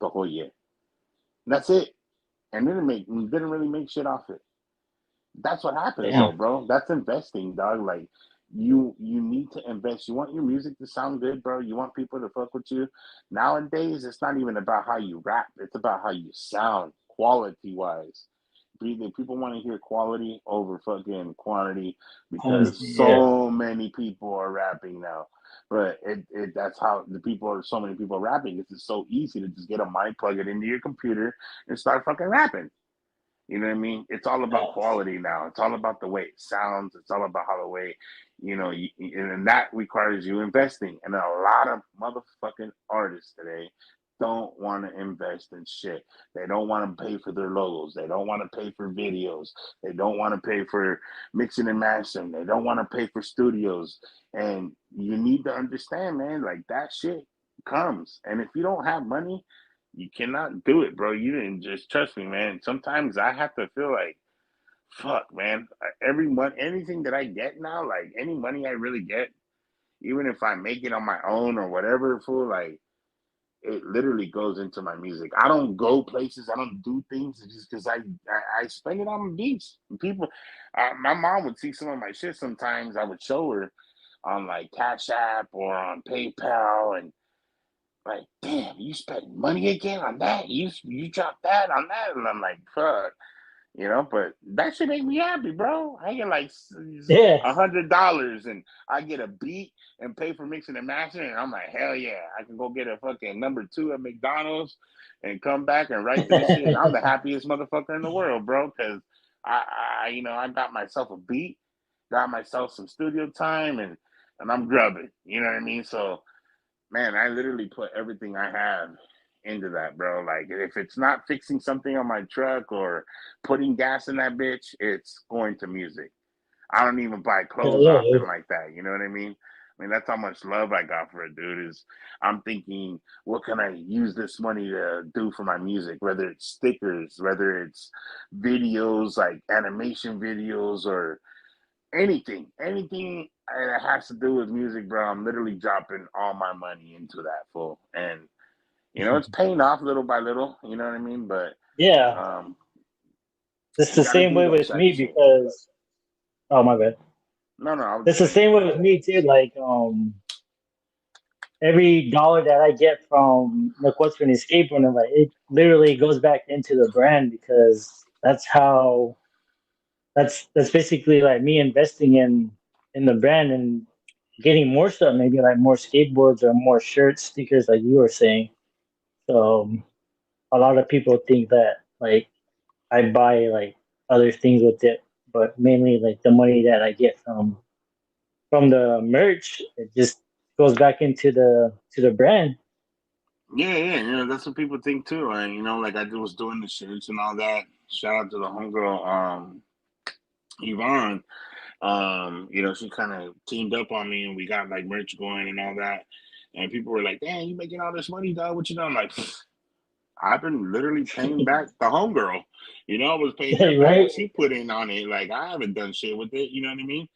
S3: the whole year. That's it, and didn't really make shit off it. That's what happens
S4: Damn.
S3: though, bro. That's investing, dog. Like you need to invest. You want your music to sound good, bro. You want people to fuck with you. Nowadays, it's not even about how you rap. It's about how you sound, quality wise. People want to hear quality over fucking quantity because
S4: Yeah.
S3: so many people are rapping now. But that's how so many people rapping. It's just so easy to just get a mic, plug it into your computer, and start fucking rapping. You know what I mean? It's all about
S4: Facts.
S3: quality now. It's all about the way it sounds. It's all about how the way, and that requires you investing. And a lot of motherfucking artists today don't want to invest in shit. They don't want to pay for their logos. They don't want to pay for videos. They don't want to pay for mixing and mastering. They don't want to pay for studios. And you need to understand, man, like that shit comes. And if you don't have money, you cannot do it, bro. You didn't just trust me, man. Sometimes I have to feel like, fuck, man. Every month, anything that I get now, like any money I really get, even if I make it on my own or whatever, fool, like it literally goes into my music. I don't go places. I don't do things just because I spend it on the beach. People, my mom would see some of my shit sometimes. I would show her on like Cash App or on PayPal, and like, damn, you spent money again on that? You dropped that on that? And I'm like, fuck, but that should make me happy, bro. I get like
S4: Yeah.
S3: $100 and I get a beat and pay for mixing and mastering. And I'm like, hell yeah, I can go get a fucking number two at McDonald's and come back and write to the shit. I'm the happiest motherfucker in the world, bro, because I got myself a beat, got myself some studio time, and I'm grubbing. You know what I mean? So man, I literally put everything I have into that, bro. Like, if it's not fixing something on my truck or putting gas in that bitch, it's going to music. I don't even buy
S4: Hell
S3: clothes
S4: yeah,
S3: off
S4: dude.
S3: it like that. You know what I mean? I mean, that's how much love I got for it, dude. Is I'm thinking, what can I use this money to do for my music? Whether it's stickers, whether it's videos, like animation videos, or anything that has to do with music, bro. I'm literally dropping all my money into that full, and it's paying off little by little. You know what I mean? But
S4: Yeah.
S3: um,
S4: It's
S3: you
S4: the
S3: got to
S4: same
S3: do
S4: way
S3: those
S4: with
S3: type of
S4: me
S3: shit.
S4: because oh my bad.
S3: No, no, I was
S4: It's
S3: just
S4: the
S3: saying.
S4: same way with me too. Like every dollar that I get from Naqwatsveni skateboarding, like it literally goes back into the brand because that's basically like me investing in the brand and getting more stuff, maybe like more skateboards or more shirts, stickers, like you were saying. So a lot of people think that like I buy like other things with it, but mainly like the money that I get from the merch, it just goes back into the brand.
S3: Yeah, yeah, that's what people think too. And like I was doing the shirts and all that. Shout out to the homegirl, Yvonne. She kind of teamed up on me, and we got like merch going and all that. And people were like, "Damn, you making all this money, dog? What you done?" I'm like, I've been literally paying back the homegirl. I was paying her back
S4: Right?
S3: what she put in on it. Like I haven't done shit with it. You know what I mean?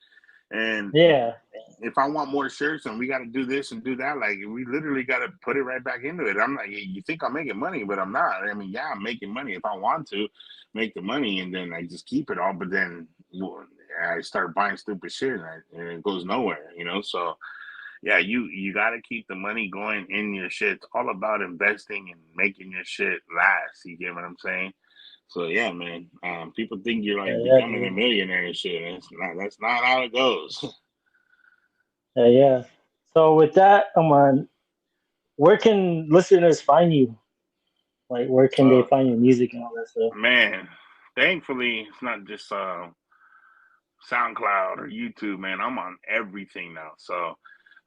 S3: And
S4: Yeah.
S3: if I want more shirts and we got to do this and do that, like we literally got to put it right back into it. I'm like, you think I'm making money, but I'm not. I mean, yeah, I'm making money if I want to make the money, and then I just keep it all. But then I start buying stupid shit, and it goes nowhere. So yeah, you got to keep the money going in your shit. It's all about investing and making your shit last. You get what I'm saying? So yeah, man. People think you're
S4: Yeah,
S3: like
S4: yeah,
S3: becoming a
S4: dude.
S3: millionaire and shit. And it's not. That's not how it goes.
S4: Yeah, yeah. So with that, where can listeners find you? Like, where can they
S3: uh,
S4: find your music and all that stuff?
S3: Man, thankfully it's not just SoundCloud or YouTube, man. I'm on everything now. So,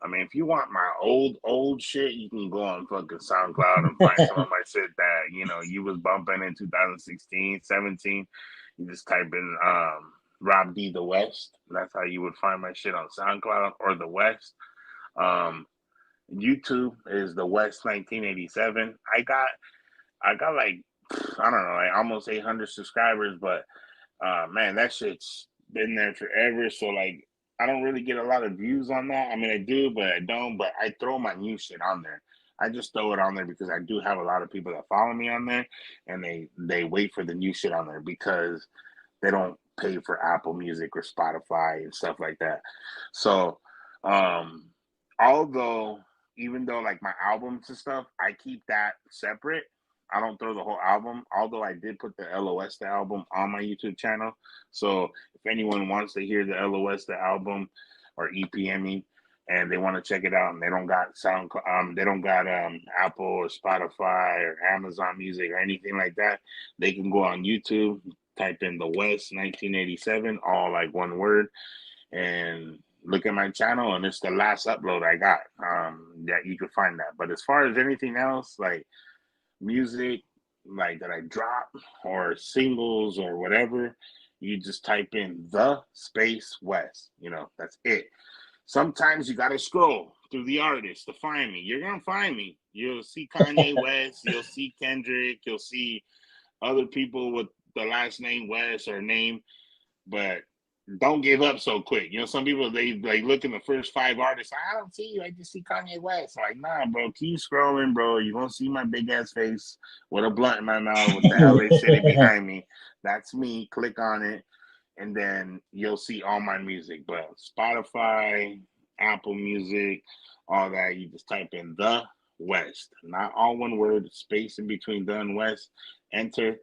S3: I mean, if you want my old shit, you can go on fucking SoundCloud and find some of my shit that you was bumping in 2016, 17. You just type in Rob D the West. That's how you would find my shit on SoundCloud or the West. Um, YouTube is the West 1987. I got like I don't know, like almost 800 subscribers, but man, that shit's been there forever. So like, I don't really get a lot of views on that. I mean, I do, but I don't. But I throw my new shit on there. I just throw it on there because I do have a lot of people that follow me on there, and they wait for the new shit on there because they don't pay for Apple Music or Spotify and stuff like that. So, um, although even though like my albums and stuff, I keep that separate. I don't throw the whole album. Although I did put the LOS the album on my YouTube channel, so if anyone wants to hear the LOS the album or EPMing and they want to check it out and they don't got Apple or Spotify or Amazon Music or anything like that, they can go on YouTube, type in the West 1987, all like one word, and look at my channel, and it's the last upload I got. That you can find that. But as far as anything else, like music, like that I drop or singles or whatever, you just type in the space West. That's it. Sometimes you gotta scroll through the artists to find me. You're gonna find me. You'll see Kanye West, you'll see Kendrick, you'll see other people with the last name West or name, but don't give up so quick. Some people they look in the first five artists. I don't see you. I just see Kanye West. I'm like, nah, bro, keep scrolling, bro. You're gonna see my big ass face with a blunt in my mouth with the LA City behind me. That's me. Click on it, and then you'll see all my music. But Spotify, Apple Music, all that, you just type in the West, not all one word, space in between the and West, enter,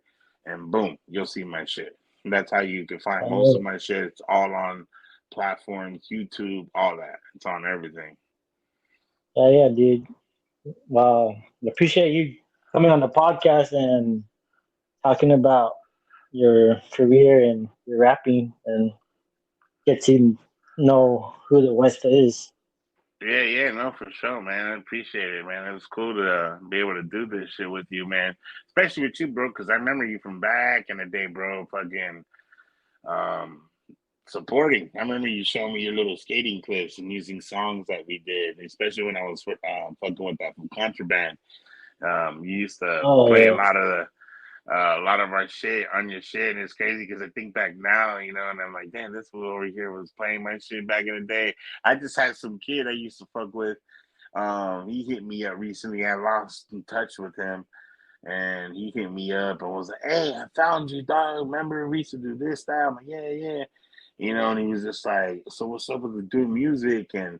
S3: and boom, you'll see my shit. That's how you can find most of
S4: Oh,
S3: my shit. It's all on platforms, YouTube, all that. It's on everything.
S4: yeah, yeah, dude. Wow. I appreciate you coming on the podcast and talking about your career and your rapping and get to know who the West is.
S3: Yeah, yeah, no, for sure, man. I appreciate it, man. It was cool to be able to do this shit with you, man. Especially with you, bro, because I remember you from back in the day, bro. Fucking um, supporting. I remember you showing me your little skating clips and using songs that we did, especially when I was fucking with that from Contraband. You used to
S4: Oh
S3: play
S4: yeah.
S3: a lot of our shit on your shit, and it's crazy because I think back now, and I'm like, damn, this fool over here was playing my shit back in the day. I just had some kid I used to fuck with. He hit me up recently. I lost in touch with him, and he hit me up and was like, "Hey, I found you, dog. Remember we used to do this, that?" I'm like, "Yeah, yeah." And he was just like, "So what's up with the doing music?" And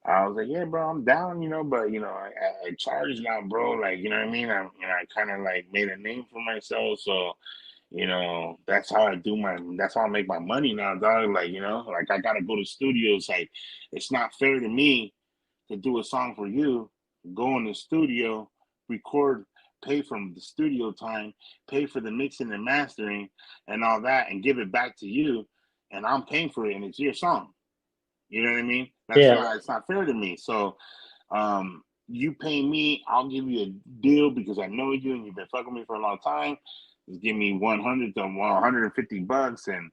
S3: I was like, "Yeah, bro, I'm down, but I charge now, bro. Like, you know what I mean? I kind of like made a name for myself, so that's how that's how I make my money now, dog. Like, like I gotta go to studios. Like, it's not fair to me to do a song for you, go in the studio, record, pay from the studio time, pay for the mixing and mastering and all that, and give it back to you, and I'm paying for it, and it's your song. You know what I mean? That's
S4: Yeah,
S3: not It's not fair to me. So, you pay me, I'll give you a deal because I know you and you've been fucking me for a long time. Just give me 100 to $150 and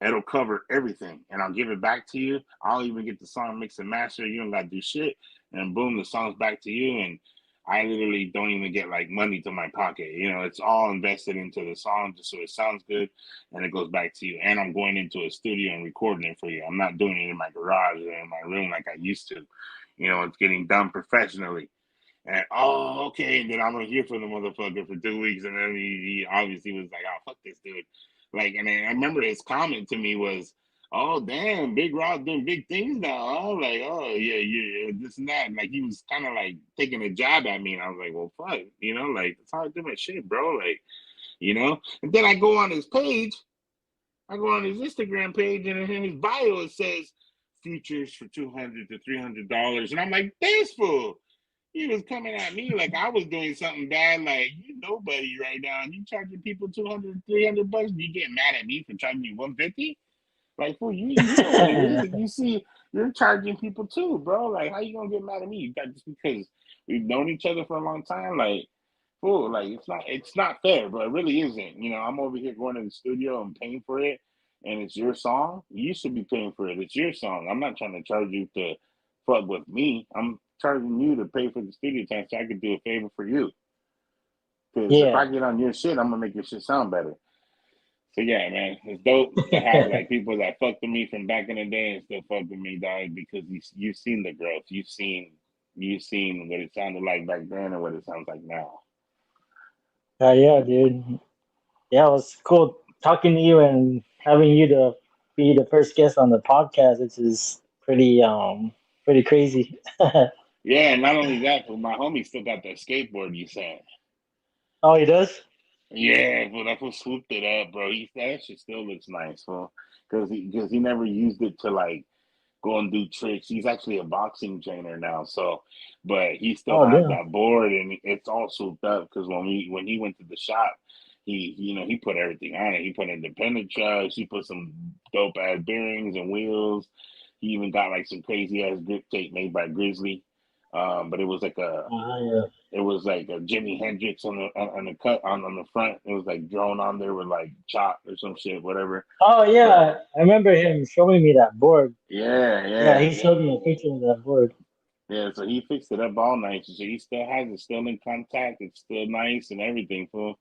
S3: it'll cover everything. And I'll give it back to you. I'll even get the song mixed and master. You don't got to do shit. And boom, the song's back to you. And I literally don't even get like money to my pocket. It's all invested into the song just so it sounds good and it goes back to you. And I'm going into a studio and recording it for you. I'm not doing it in my garage or in my room like I used to. It's getting done professionally. And okay, and then I'm gonna hear from the motherfucker for 2 weeks, and then he obviously was like, "Oh, fuck this dude." Like, and then I remember his comment to me was, "Oh, damn, Big Rob doing big things now." Huh? Like, "Oh yeah, yeah, this and that." And like he was kind of like taking a jab at me, and I was like, "Well, fuck, like that's how I do my shit, bro." Like, And then I go on his page, I go on his Instagram page, and in his bio it says futures for $200 to $300, and I'm like, "This fool." He was coming at me like I was doing something bad, like you nobody right now. And you charging people 200, $300. You get mad at me for charging you 150? Like, fool, you know what it is. You see, you're charging people too, bro. Like, how you gonna get mad at me? You got just because we've known each other for a long time, like, fool, like it's not fair, bro. It really isn't. I'm over here going to the studio and paying for it, and it's your song. You should be paying for it. It's your song. I'm not trying to charge you to fuck with me. I'm charging you to pay for the studio time so I can do a favor for you. Because if I
S4: yeah,
S3: get on your shit, I'm gonna make your shit sound better. So yeah, man, it's dope to have like people that fucked with me from back in the day and still fuck with me, dog. Because you've seen the growth. You've seen what it sounded like back then and what it sounds like now.
S4: yeah, dude. Yeah, it was cool talking to you and having you to be the first guest on the podcast, which is pretty crazy.
S3: Yeah, and not only that, but my homie still got that skateboard you said.
S4: Oh, he does?
S3: Yeah, but that fool swooped it up, bro. That shit still looks nice, well, because he never used it to like go and do tricks. He's actually a boxing trainer now, so but he still
S4: Oh,
S3: has
S4: damn.
S3: that board and it's all swooped up because when he went to the shop, he put everything on it. He put independent trucks. He put some dope ass bearings and wheels. He even got like some crazy ass grip tape made by Grizzly. But
S4: Yeah.
S3: it was like a Jimi Hendrix on the cut on the front. It was like drawn on there with like chalk or some shit, whatever.
S4: Oh,
S3: But
S4: yeah. I remember him showing me that board.
S3: yeah,
S4: Yeah,
S3: yeah,
S4: he showed me a picture of that board.
S3: yeah. So he fixed it up all nice. So he still has it, still in contact. It's still nice and everything, fool.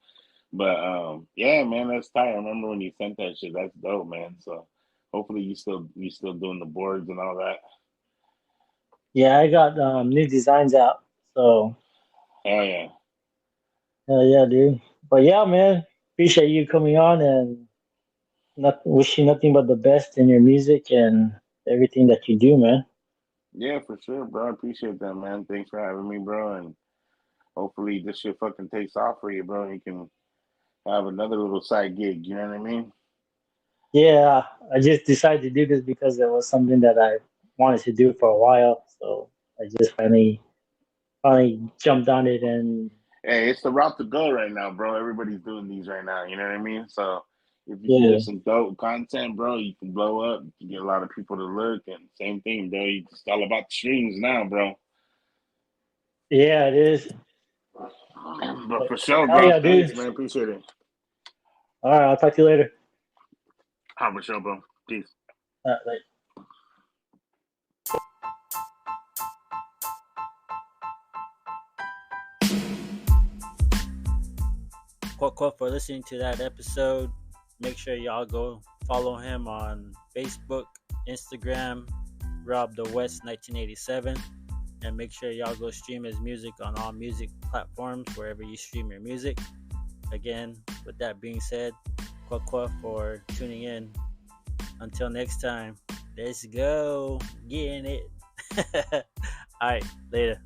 S3: But yeah, man, that's tight. I remember when you sent that shit. That's dope, man. So hopefully you still doing the boards and all that.
S4: Yeah, I got new designs out. So,
S3: Hell yeah.
S4: yeah, dude. But yeah, man, appreciate you coming on and wish you nothing but the best in your music and everything that you do, man.
S3: Yeah, for sure, bro. I appreciate that, man. Thanks for having me, bro. And hopefully this shit fucking takes off for you, bro. You can have another little side gig. You know what I mean?
S4: Yeah, I just decided to do this because it was something that I wanted to do for a while. So I just finally jumped on it and
S3: Hey, it's the route to go right now, bro. Everybody's doing these right now. You know what I mean? So if you can
S4: yeah,
S3: get some dope content, bro, you can blow up. You can get a lot of people to look. And same thing, bro. It's all about the streams now, bro.
S4: yeah, it is.
S3: But
S4: But
S3: for sure,
S4: hell
S3: bro.
S4: yeah,
S3: Thanks,
S4: dude.
S3: man. Appreciate it.
S4: All right, I'll talk to you later.
S3: For sure, bro. Peace.
S4: Bye.
S1: Quote for listening to that episode. Make sure y'all go follow him on Facebook, Instagram, Rob the West 1987, and make sure y'all go stream his music on all music platforms wherever you stream your music. Again, with that being said, quote for tuning in. Until next time, let's go. Getting it. All right, later.